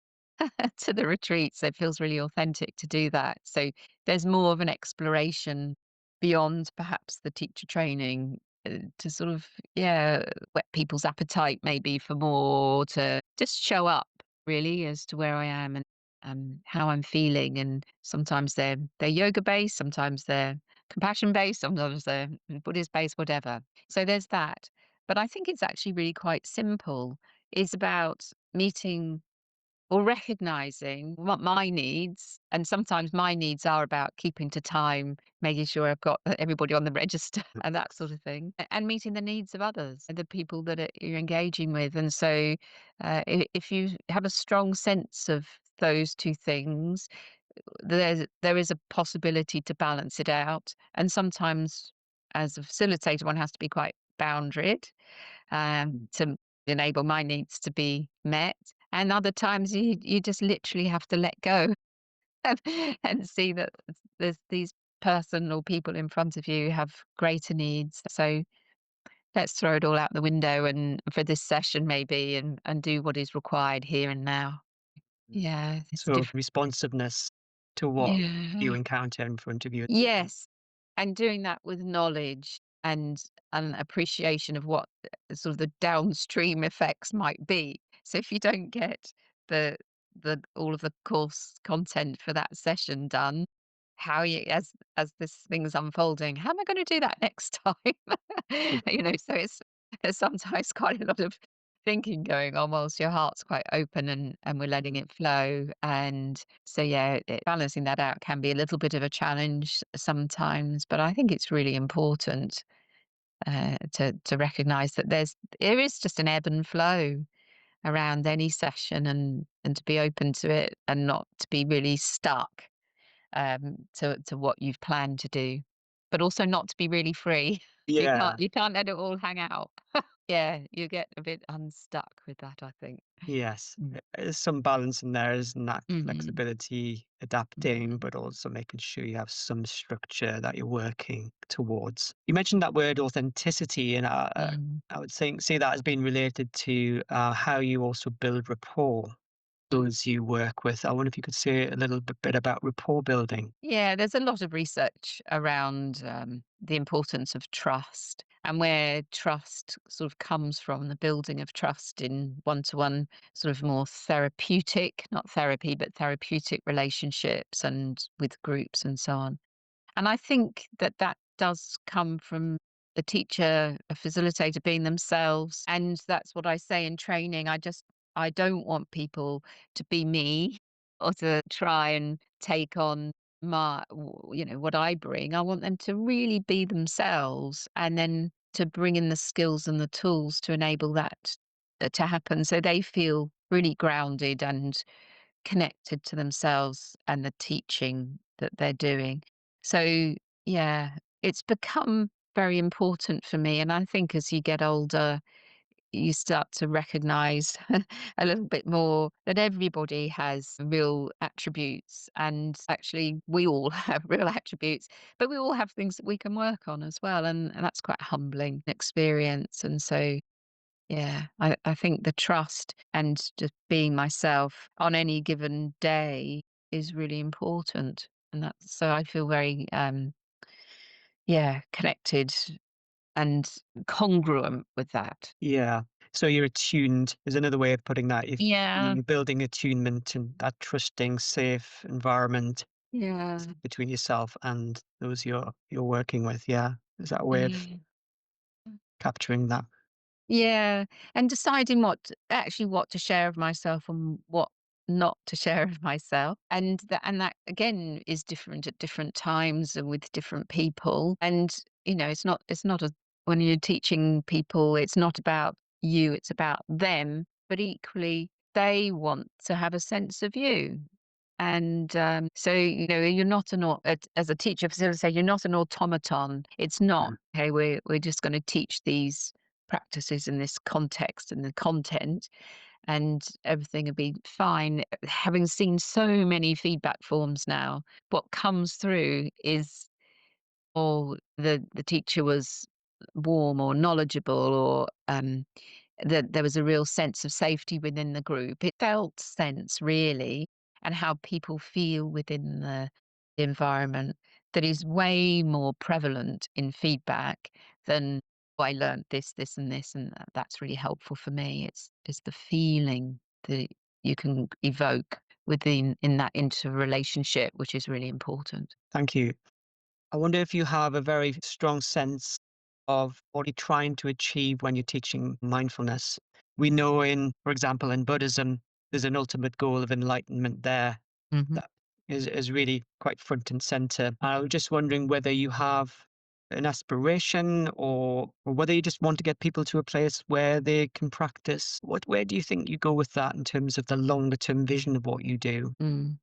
to the retreat. So it feels really authentic to do that. So there's more of an exploration beyond perhaps the teacher training to sort of, yeah, whet people's appetite maybe for more, to just show up really as to where I am and how I'm feeling. And sometimes they're yoga based, sometimes they're compassion based, sometimes they're Buddhist based, whatever. So there's that. but I think it's actually really quite simple. It's about meeting or recognizing what my needs, and sometimes my needs are about keeping to time, making sure I've got everybody on the register and that sort of thing, and meeting the needs of others, the people that you're engaging with. And so, if you have a strong sense of those two things, there is a possibility to balance it out. And sometimes, as a facilitator, one has to be quite boundaried to enable my needs to be met. And other times you just literally have to let go and, and see that there's these person or people in front of you have greater needs. So let's throw it all out the window and for this session maybe and do what is required here and now. Yeah, it's So different. responsiveness to what you Yeah. encounter in front of you. Yes, and doing that with knowledge and an appreciation of what sort of the downstream effects might be. So if you don't get the all of the course content for that session done, how you as this thing's unfolding, how am I gonna do that next time? So there's sometimes quite a lot of thinking going on whilst your heart's quite open and we're letting it flow. And so, yeah, balancing that out can be a little bit of a challenge sometimes, but I think it's really important to recognise that there is just an ebb and flow around any session, and to be open to it and not to be really stuck to what you've planned to do, but also not to be really free. Yeah, You can't let it all hang out. Yeah, you get a bit unstuck with that, I think. yes. Mm. There's some balance in there, isn't that? Mhm. Flexibility, adapting, but also making sure you have some structure that you're working towards. You mentioned that word authenticity, and Mm. I would say that has been related to how you also build rapport those you work with. I wonder if you could say a little bit about rapport building. Yeah, there's a lot of research around the importance of trust and where trust sort of comes from, the building of trust in one to one, sort of more therapeutic, not therapy, but therapeutic relationships and with groups and so on. And I think that that does come from the teacher, a facilitator being themselves. And that's what I say in training. I don't want people to be me or to try and take on what I bring. I want them to really be themselves and then to bring in the skills and the tools to enable that to happen so they feel really grounded and connected to themselves and the teaching that they're doing. So, yeah, it's become very important for me. And I think as you get older, you start to recognize a little bit more that everybody has real attributes. And actually, we all have real attributes, but we all have things that we can work on as well. And that's quite a humbling experience. And so, yeah, I think the trust and just being myself on any given day is really important. And that's so I feel very, yeah, connected and congruent with that. Yeah. So you're attuned is another way of putting that. If Yeah, you're building attunement and that trusting, safe environment yeah, between yourself and those you're working with. Yeah. Is that a way of yeah. capturing that? Yeah, and deciding what to share of myself and what not to share of myself. And that again is different at different times and with different people. And it's not a when you're teaching people, it's not about you, it's about them, but equally they want to have a sense of you. And so, you're not as a teacher facilitator, you're not an automaton. It's not, Mhm. okay, we're just going to teach these practices in this context and the content, and everything will be fine. Having seen so many feedback forms now, what comes through is, oh, the teacher was warm or knowledgeable, or that there was a real sense of safety within the group. It felt sense really, and how people feel within the environment that is way more prevalent in feedback than, "Oh, I learned this, this, and this, and that's really helpful for me." It's the feeling that you can evoke within in that interrelationship, which is really important. Thank you. I wonder if you have a very strong sense of what you're trying to achieve when you're teaching mindfulness. We know for example, in Buddhism, there's an ultimate goal of enlightenment there Mhm. that is really quite front and center. I was just wondering whether you have an aspiration, or whether you just want to get people to a place where they can practice. Where do you think you go with that in terms of the longer term vision of what you do? Mm.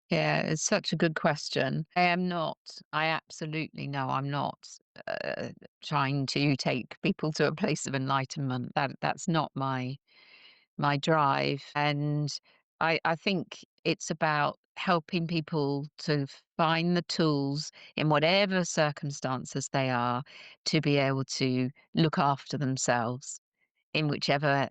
Yeah, it's such a good question. I am not. I absolutely know I'm not uh, trying to take people to a place of enlightenment. That's not my drive. And I think it's about helping people to find the tools in whatever circumstances they are to be able to look after themselves in whichever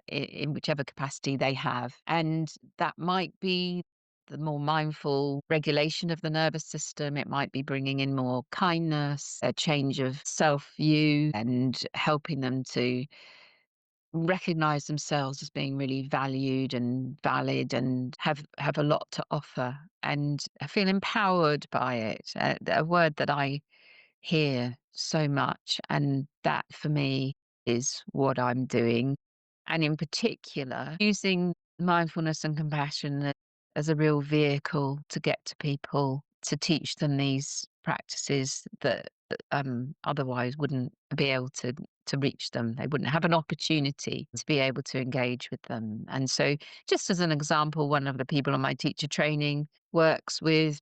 capacity they have. And that might be the more mindful regulation of the nervous system. It might be bringing in more kindness, a change of self view, and helping them to recognize themselves as being really valued and valid and have a lot to offer and feel empowered by it. A word that I hear so much, and that for me is what I'm doing. And in particular, using mindfulness and compassion as a real vehicle to get to people, to teach them these practices that otherwise wouldn't be able to reach them. They wouldn't have an opportunity to be able to engage with them. And so, just as an example, one of the people on my teacher training works with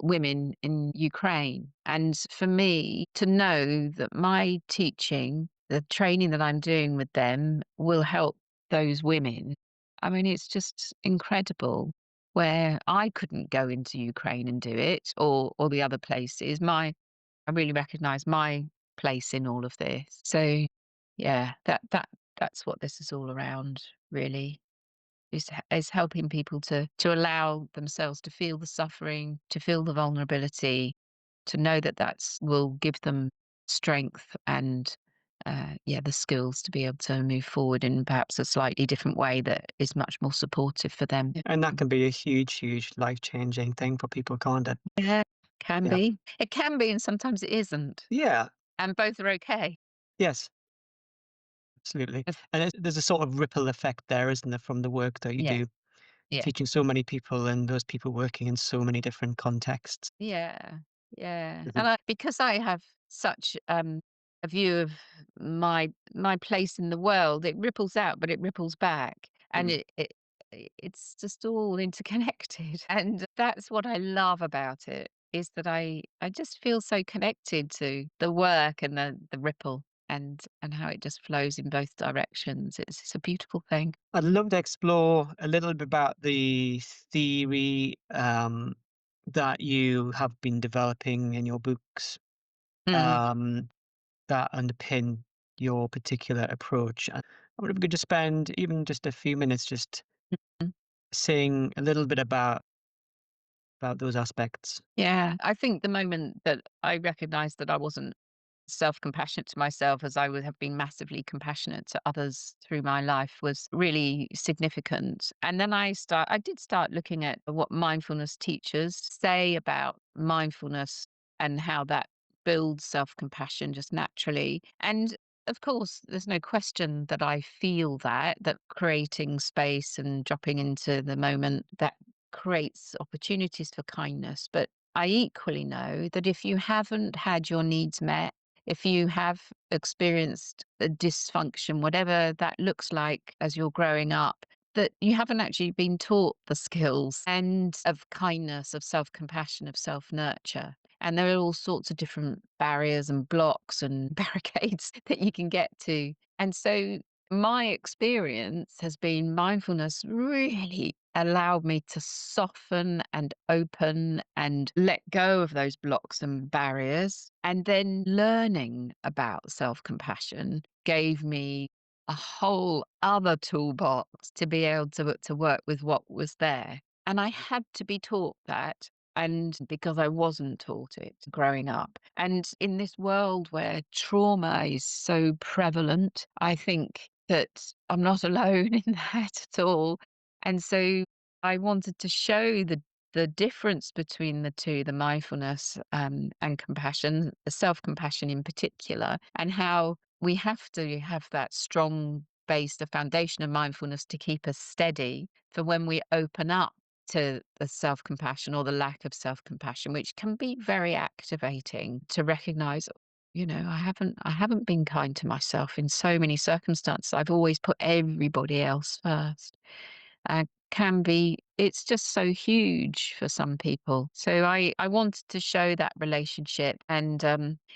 women in Ukraine. And for me to know that my teaching, the training that I'm doing with them will help those women, I mean, it's just incredible. Where I couldn't go into Ukraine and do it, or the other places, I really recognize my place in all of this. So, yeah, that's what this is all around, really, is helping people to allow themselves to feel the suffering, to feel the vulnerability, to know that that's will give them strength and yeah, the skills to be able to move forward in perhaps a slightly different way that is much more supportive for them. Yeah, and that can be a huge, huge life changing thing for people, can't it? Yeah, can Yeah. be. It can be, and sometimes it isn't, Yeah. and both are okay. Yes. Absolutely. And there's a sort of ripple effect there, isn't there, from the work that you Yeah, do, yeah. teaching so many people and those people working in so many different contexts. Yeah, yeah, Is and it- because I have such, a view of my place in the world, it ripples out, but it ripples back, and Mm. it's just all interconnected, and that's what I love about it, is that I just feel so connected to the work and the ripple and how it just flows in both directions. It's a beautiful thing. I'd love to explore a little bit about the theory that you have been developing in your books, Mm, um, that underpin your particular approach. I wonder if we could just spend even just a few minutes just mm. saying a little bit about those aspects. Yeah, I think the moment that I recognized that I wasn't self-compassionate to myself as I would have been massively compassionate to others through my life was really significant. And then I did start looking at what mindfulness teachers say about mindfulness and how that builds self-compassion just naturally. And of course, there's no question that I feel that creating space and dropping into the moment that creates opportunities for kindness. But I equally know that if you haven't had your needs met, if you have experienced a dysfunction, whatever that looks like as you're growing up, that you haven't actually been taught the skills and of kindness, of self compassion, of self nurture. And there are all sorts of different barriers and blocks and barricades that you can get to. And so my experience has been mindfulness really allowed me to soften and open and let go of those blocks and barriers. And then learning about self compassion gave me a whole other toolbox to be able to work with what was there. And I had to be taught that. And because I wasn't taught it growing up. And in this world where trauma is so prevalent, I think that I'm not alone in that at all. And so I wanted to show the the difference between the two, the mindfulness, and compassion, the self-compassion in particular, and how we have to have that strong base, the foundation of mindfulness to keep us steady for when we open up to the self-compassion or the lack of self-compassion, which can be very activating to recognize, I haven't been kind to myself in so many circumstances. I've always put everybody else first. Can be it's just so huge for some people. So I wanted to show that relationship, and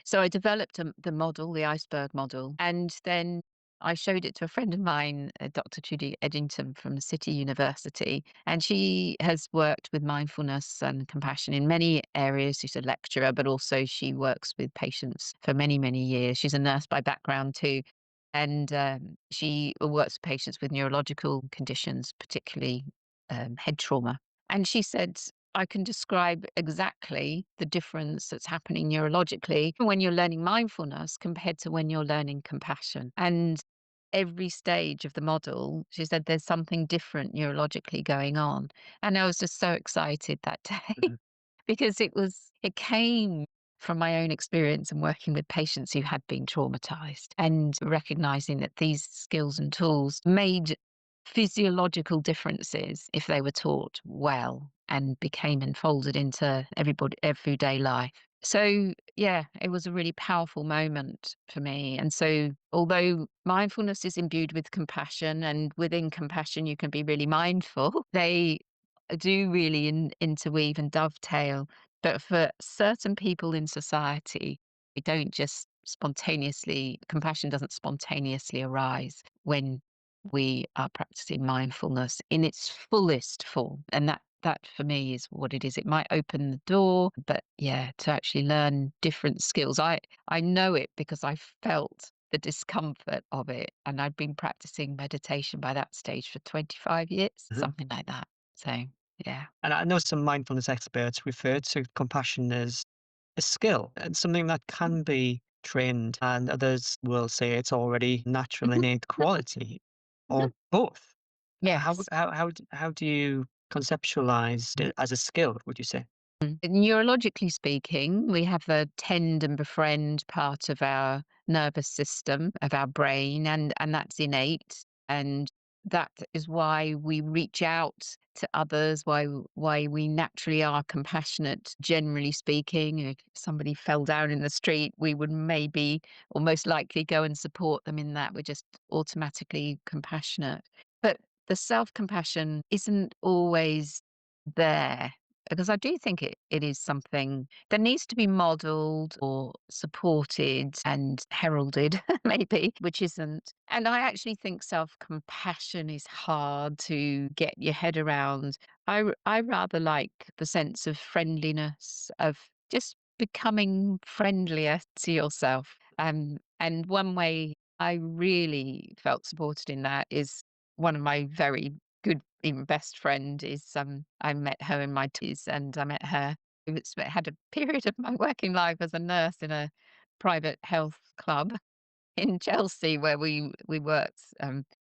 so I developed the model, the iceberg model, and then I showed it to a friend of mine, Dr. Trudy Edgington from the City University, and she has worked with mindfulness and compassion in many areas. She's a lecturer, but also she works with patients for many, many years. She's a nurse by background too, and she works with patients with neurological conditions, particularly head trauma. And she said, I can describe exactly the difference that's happening neurologically when you're learning mindfulness compared to when you're learning compassion. And every stage of the model, she said, there's something different neurologically going on. And I was just so excited that day Mhm. because it came from my own experience and working with patients who had been traumatized and recognizing that these skills and tools made physiological differences if they were taught well and became enfolded into everyday life. So yeah, it was a really powerful moment for me. And so although mindfulness is imbued with compassion, and within compassion you can be really mindful, they do really interweave and dovetail. But for certain people in society, we don't just spontaneously, compassion doesn't spontaneously arise when we are practicing mindfulness in its fullest form. And that for me is what it is. It might open the door, but yeah, to actually learn different skills. I know it because I felt the discomfort of it. And I'd been practicing meditation by that stage for 25 years, Mhm. something like that. So yeah. And I know some mindfulness experts refer to compassion as a skill and something that can be trained, and others will say it's already natural Mhm, innate quality, mhm. or both. Yes. How do you conceptualize it as a skill, would you say? Neurologically speaking, we have the tend and befriend part of our nervous system, of our brain, and that's innate. And that is why we reach out to others, why we naturally are compassionate, generally speaking. If somebody fell down in the street, we would maybe or most likely go and support them in that. We're just automatically compassionate. But the self-compassion isn't always there, because I do think it is something that needs to be modeled or supported and heralded, maybe, which isn't. And I actually think self-compassion is hard to get your head around. I rather like the sense of friendliness, of just becoming friendlier to yourself. And one way I really felt supported in that is one of my very good, even best friend is, I met her in my 20s, and I met her had a period of my working life as a nurse in a private health club in Chelsea where we worked.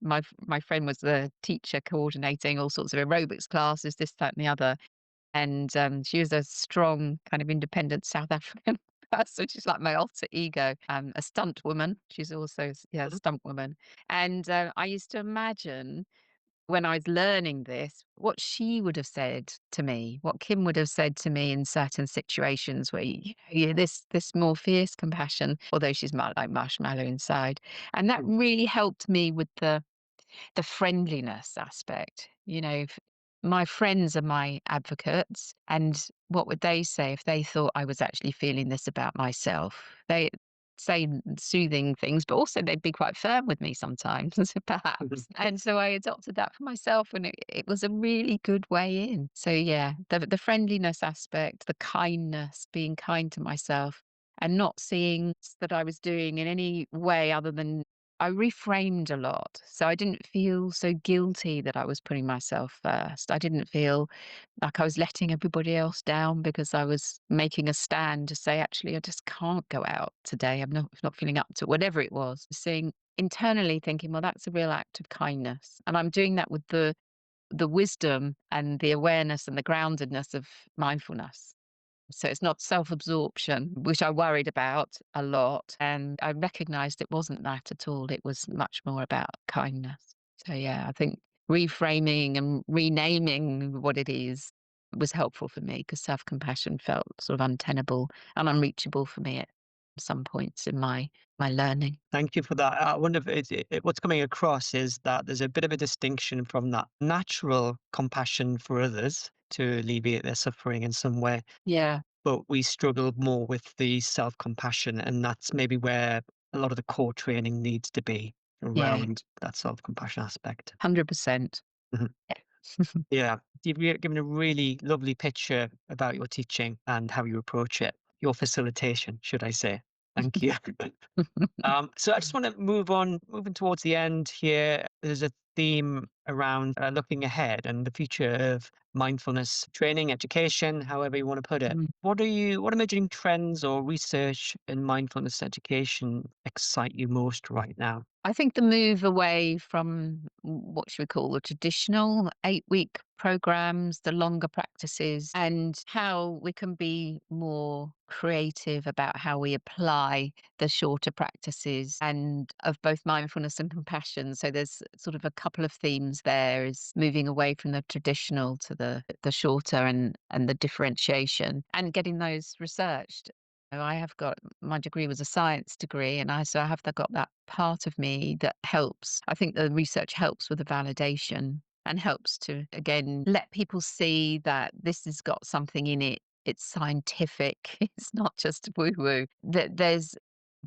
My friend was the teacher coordinating all sorts of aerobics classes, this, that, and the other. And she was a strong, kind of independent South African person. She's like my alter ego, a stunt woman. She's also, yeah, a Mhm, stunt woman. And I used to imagine when I was learning this, what she would have said to me, what Kim would have said to me in certain situations where this more fierce compassion, although she's like marshmallow inside, and that mm, really helped me with the friendliness aspect. My friends are my advocates, and what would they say if they thought I was actually feeling this about myself? They say soothing things, but also they'd be quite firm with me sometimes, mhm, perhaps. And so I adopted that for myself, and it was a really good way in. So yeah, the friendliness aspect, the kindness, being kind to myself, and not seeing that I was doing in any way other than I reframed a lot. So I didn't feel so guilty that I was putting myself first. I didn't feel like I was letting everybody else down because I was making a stand to say, actually, I just can't go out today. I'm not feeling up to it, whatever it was. Seeing internally thinking, well, that's a real act of kindness. And I'm doing that with the wisdom and the awareness and the groundedness of mindfulness. So it's not self-absorption, which I worried about a lot, and I recognized it wasn't that at all. It was much more about kindness. So yeah, I think reframing and renaming what it is was helpful for me because self-compassion felt sort of untenable and unreachable for me at some points in my learning. Thank you for that. I wonder if what's coming across is that there's a bit of a distinction from that natural compassion for others to alleviate their suffering in some way, Yeah, but we struggle more with the self-compassion, and that's maybe where a lot of the core training needs to be yeah, around that self-compassion aspect. 100%. Mhm. Yeah. Yeah, you've given a really lovely picture about your teaching and how you approach it, your facilitation, should I say. Thank you. So I just want to moving towards the end here. There's a theme around looking ahead and the future of mindfulness training, education, however you want to put it. Mm. What emerging trends or research in mindfulness education excite you most right now? I think the move away from what should we call the traditional 8-week programs, the longer practices, and how we can be more creative about how we apply the shorter practices and of both mindfulness and compassion. So there's sort of a couple of themes there is moving away from the traditional to the shorter and the differentiation and getting those researched. I have got my degree was a science degree, and I have got that part of me that helps. I think the research helps with the validation and helps to again let people see that this has got something in it. It's scientific. It's not just woo woo. That there's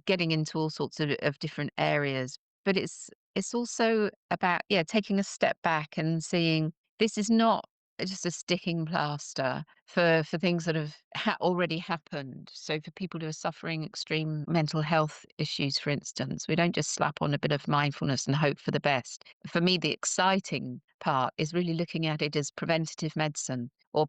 getting into all sorts of different areas. But it's also about, yeah, taking a step back and seeing this is not just a sticking plaster for things that have already happened. So for people who are suffering extreme mental health issues, for instance, we don't just slap on a bit of mindfulness and hope for the best. For me, the exciting part is really looking at it as preventative medicine or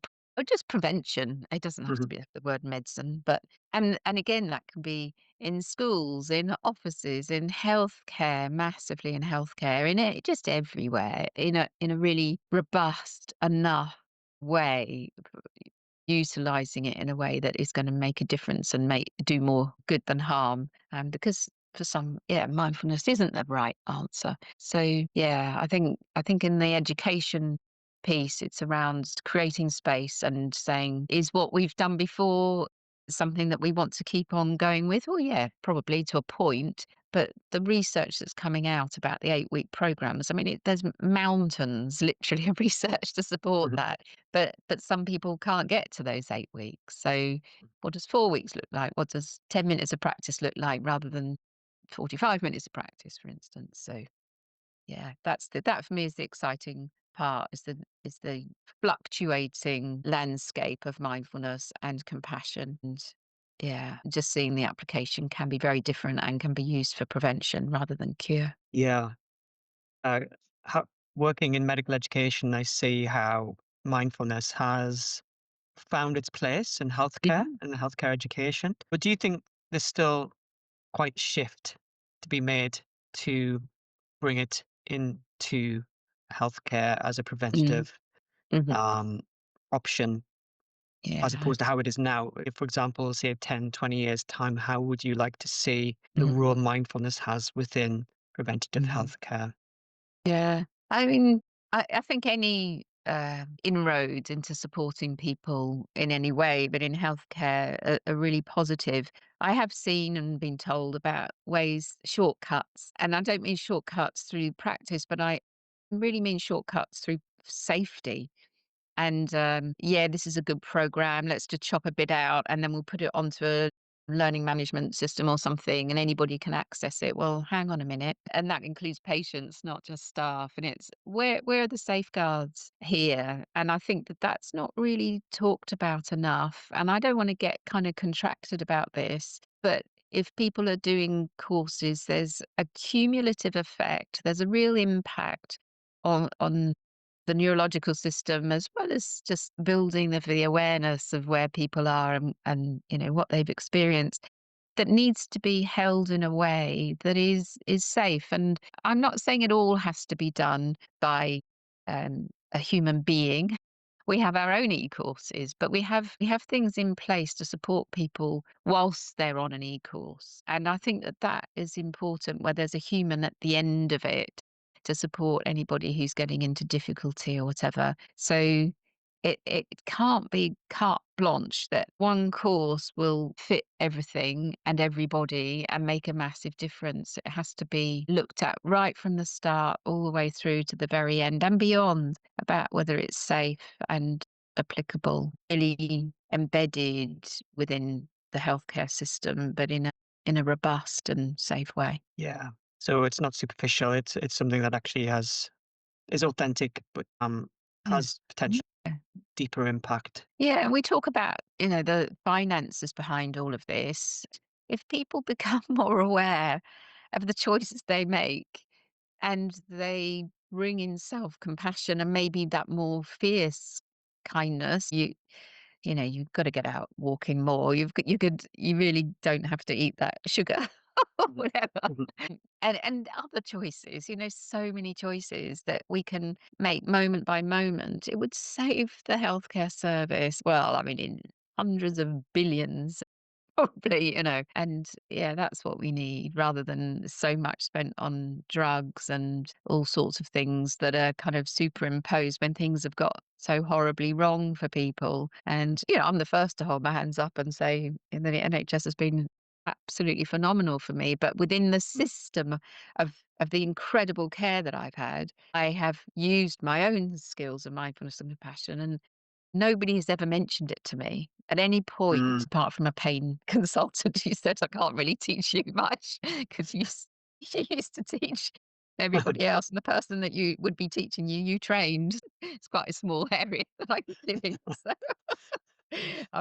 just prevention. It doesn't have to Mhm. be the word medicine, but and again, that can be in schools, in offices, in healthcare, massively in healthcare, in it, just everywhere, in a really robust enough way, utilizing it in a way that is going to make a difference and make do more good than harm. Because for some, yeah, mindfulness isn't the right answer. So yeah, I think in the education piece, it's around creating space and saying, is what we've done before something that we want to keep on going with? Well, yeah, probably to a point. But the research that's coming out about the 8-week programs, I mean, there's mountains literally of research to support Mhm. that. But some people can't get to those 8 weeks. So what does 4 weeks look like? What does 10 minutes of practice look like rather than 45 minutes of practice, for instance? So yeah, that for me is the exciting part, is the fluctuating landscape of mindfulness and compassion. And yeah, just seeing the application can be very different and can be used for prevention rather than cure. Yeah. Uh, how, working in medical education, I see how mindfulness has found its place in healthcare Mhm. and healthcare education. But do you think there's still quite shift to be made to bring it into healthcare as a Mm. preventative Mhm. um, option as Yeah. opposed to how it is now? If, for example, say 10, 20 years' time, how would you like to see the Mm. role mindfulness has within preventative Mhm. healthcare? Yeah. I mean, I think any inroads into supporting people in any way, but in healthcare are really positive. I have seen and been told about ways, shortcuts, and I don't mean shortcuts through practice, but I really mean shortcuts through safety. And yeah, this is a good program. Let's just chop a bit out and then we'll put it onto a learning management system or something and anybody can access it. Well, hang on a minute. And that includes patients, not just staff. And it's where are the safeguards here? And I think that that's not really talked about enough. And I don't want to get kind of contracted about this, but if people are doing courses, there's a cumulative effect. There's a real impact on the neurological system as well as just building the awareness of where people are and you know what they've experienced that needs to be held in a way that is safe. And I'm not saying it all has to be done by a human being. We have our own e-courses, but we have things in place to support people whilst they're on an e-course. And I think that that is important where there's a human at the end of it to support anybody who's getting into difficulty or whatever. So it can't be carte blanche that one course will fit everything and everybody and make a massive difference. It has to be looked at right from the start all the way through to the very end and beyond about whether it's safe and applicable, really embedded within the healthcare system, but in a robust and safe way. Yeah. So it's not superficial. It's something that actually is authentic, but Yeah. has potential deeper impact. Yeah, and we talk about, the finances behind all of this. If people become more aware of the choices they make and they bring in self-compassion and maybe that more fierce kindness, you've got to get out walking more. You really don't have to eat that sugar or Mhm. whatever. Mhm. And other choices, so many choices that we can make moment by moment. It would save the healthcare service, well, I mean, in hundreds of billions. Probably, and yeah, that's what we need rather than so much spent on drugs and all sorts of things that are kind of superimposed when things have got so horribly wrong for people. And, I'm the first to hold my hands up and say the NHS has been absolutely phenomenal for me. But within the system of the incredible care that I've had, I have used my own skills of mindfulness and compassion, and nobody has ever mentioned it to me at any point, Mm. apart from a pain consultant who said, "I can't really teach you much because you used to teach everybody else, and the person that you would be teaching you trained." It's quite a small area that I live in, so,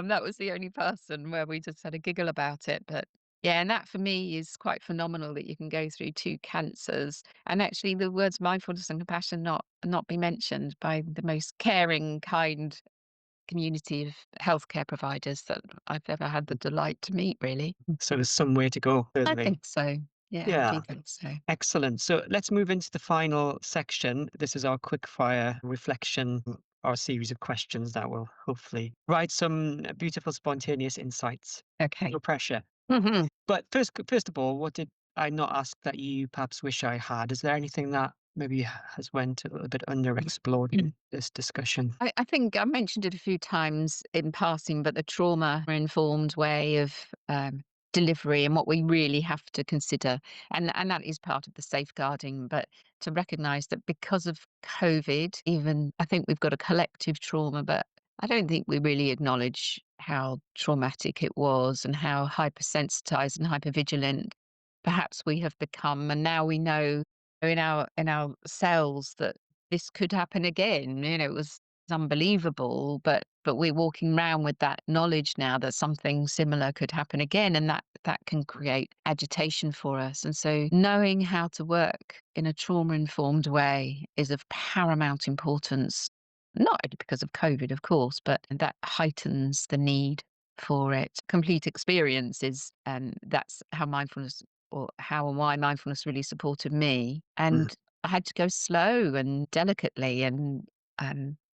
that was the only person where we just had a giggle about it, but yeah, and that for me is quite phenomenal that you can go through 2 cancers and actually the words mindfulness and compassion not be mentioned by the most caring, kind community of healthcare providers that I've ever had the delight to meet, really. So there's some way to go, I certainly. think so. Yeah, I do Yeah. think so. Excellent. So let's move into the final section. This is our quick fire reflection, our series of questions that will hopefully provide some beautiful, spontaneous insights. Okay. No pressure. Mhm. But first of all, what did I not ask that you perhaps wish I had? Is there anything that maybe has went a little bit underexplored in this discussion? I think I mentioned it a few times in passing, but the trauma-informed way of delivery and what we really have to consider, and that is part of the safeguarding. But to recognise that because of COVID, even I think we've got a collective trauma, but I don't think we really acknowledge how traumatic it was and how hypersensitized and hypervigilant perhaps we have become. And now we know in our cells that this could happen again. It was unbelievable, but we're walking around with that knowledge now that something similar could happen again, and that can create agitation for us. And so knowing how to work in a trauma-informed way is of paramount importance, not only because of COVID, of course, but that heightens the need for it. Complete experiences, and that's how mindfulness or how and why mindfulness really supported me. Mhm. And I had to go slow and delicately and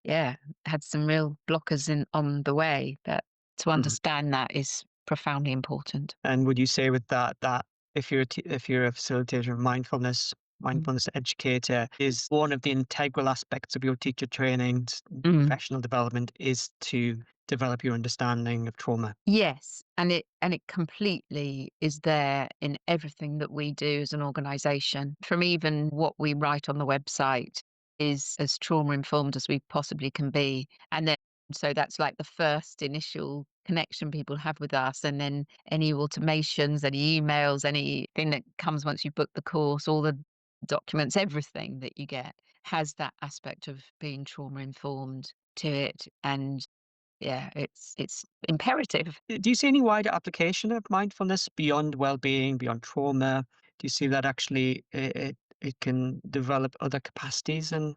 yeah, had some real blockers in on the way, but to Mhm. understand that is profoundly important. And would you say with that that if you're a facilitator of Mm. mindfulness educator, is one of the integral aspects of your teacher training, Mm. professional development, is to develop your understanding of trauma? Yes, and it completely is there in everything that we do as an organization. From even what we write on the website is as trauma informed as we possibly can be. And then so that's like the first initial connection people have with us. And then any automations, any emails, anything that comes once you book the course, all the documents, everything that you get has that aspect of being trauma informed to it. And yeah, it's imperative. Do you see any wider application of mindfulness beyond well-being, beyond trauma? Do you see that actually it can develop other capacities in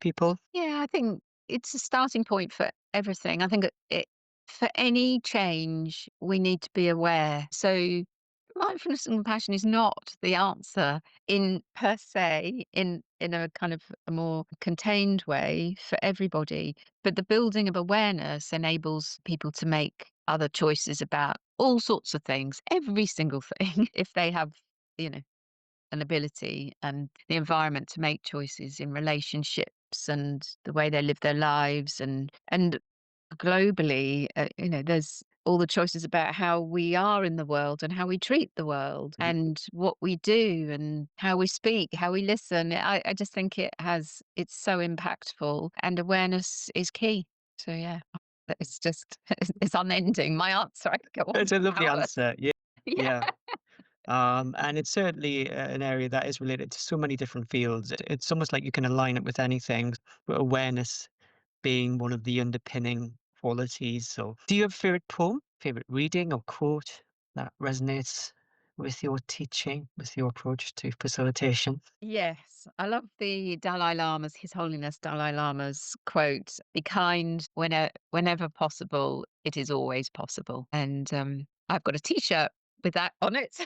people? Yeah, I think it's a starting point for everything. I think for any change, we need to be aware. So mindfulness and compassion is not the answer in per se, in in a kind of a more contained way for everybody. But the building of awareness enables people to make other choices about all sorts of things, every single thing, if they have, you know, an ability and the environment to make choices in relationships and the way they live their lives and globally, there's all the choices about how we are in the world and how we treat the world Mhm. and what we do and how we speak, how we listen. I just think it's so impactful and awareness is key. So yeah, it's just it's unending. My answer, I could go on It's a for lovely hours. answer. Yeah. Yeah. Yeah. And it's certainly an area that is related to so many different fields. It's almost like you can align it with anything, but awareness being one of the underpinning qualities. So, do you have a favorite poem, favorite reading or quote that resonates with your teaching, with your approach to facilitation? Yes, I love the Dalai Lama's, His Holiness Dalai Lama's quote, "Be kind whenever possible. It is always possible." And I've got a T-shirt with that on it.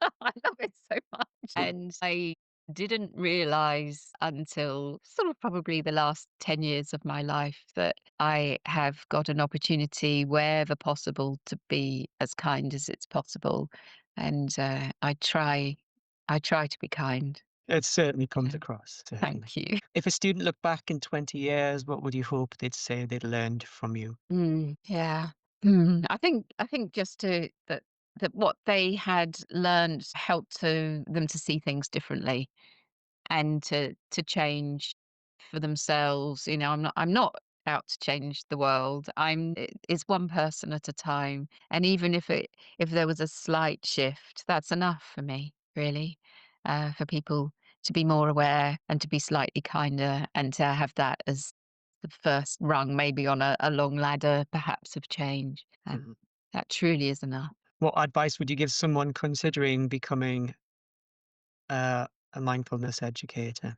I love it so much. And I didn't realize until sort of probably the last 10 years of my life that I have got an opportunity wherever possible to be as kind as it's possible. And I try to be kind. It certainly comes Yeah. across, certainly. Thank you. If a student looked back in 20 years, what would you hope they'd say they'd learned from you? Yeah. I think just to that what they had learned helped them to see things differently and to change for themselves. You know, I'm not out to change the world. It's one person at a time. And even if there was a slight shift, that's enough for me, really. For people to be more aware and to be slightly kinder and to have that as the first rung, maybe on a long ladder, perhaps of change. Mhm. That truly is enough. What advice would you give someone considering becoming a mindfulness educator?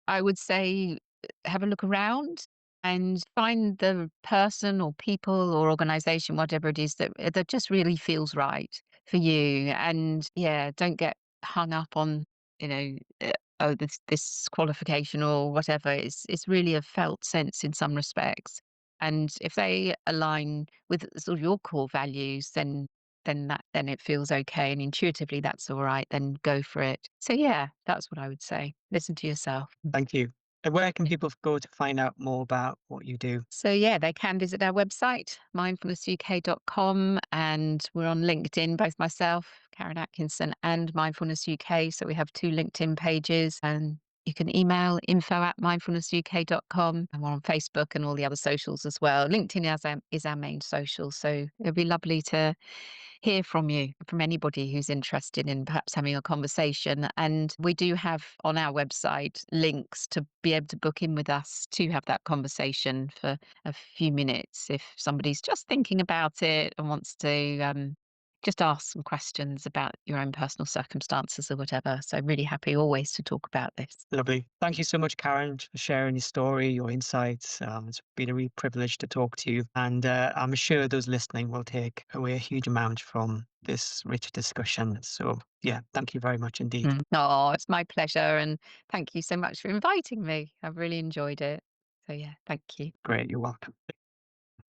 I would say have a look around and find the person or people or organization, whatever it is that just really feels right for you. And yeah, don't get hung up on, you know, oh, this qualification or whatever. It's really a felt sense in some respects. And if they align with sort of your core values, then it feels okay and intuitively that's all right, then go for it. So yeah, that's what I would say. Listen to yourself. Thank you. And where can people go to find out more about what you do? So yeah, they can visit our website, mindfulnessuk.com, and we're on LinkedIn, both myself, Karen Atkinson, and Mindfulness UK. So we have two LinkedIn pages, and you can email info@mindfulnessuk.com, and we're on Facebook and all the other socials as well. LinkedIn is our main social, so it'd be lovely to hear from you, from anybody who's interested in perhaps having a conversation. And we do have on our website links to be able to book in with us to have that conversation for a few minutes if somebody's just thinking about it and wants to just ask some questions about your own personal circumstances or whatever. So, really happy always to talk about this. Lovely. Thank you so much, Karen, for sharing your story, your insights. It's been a real privilege to talk to you. And I'm sure those listening will take away a huge amount from this rich discussion. So, yeah, thank you very much indeed. Oh, it's my pleasure. And thank you so much for inviting me. I've really enjoyed it. So, yeah, thank you. Great. You're welcome.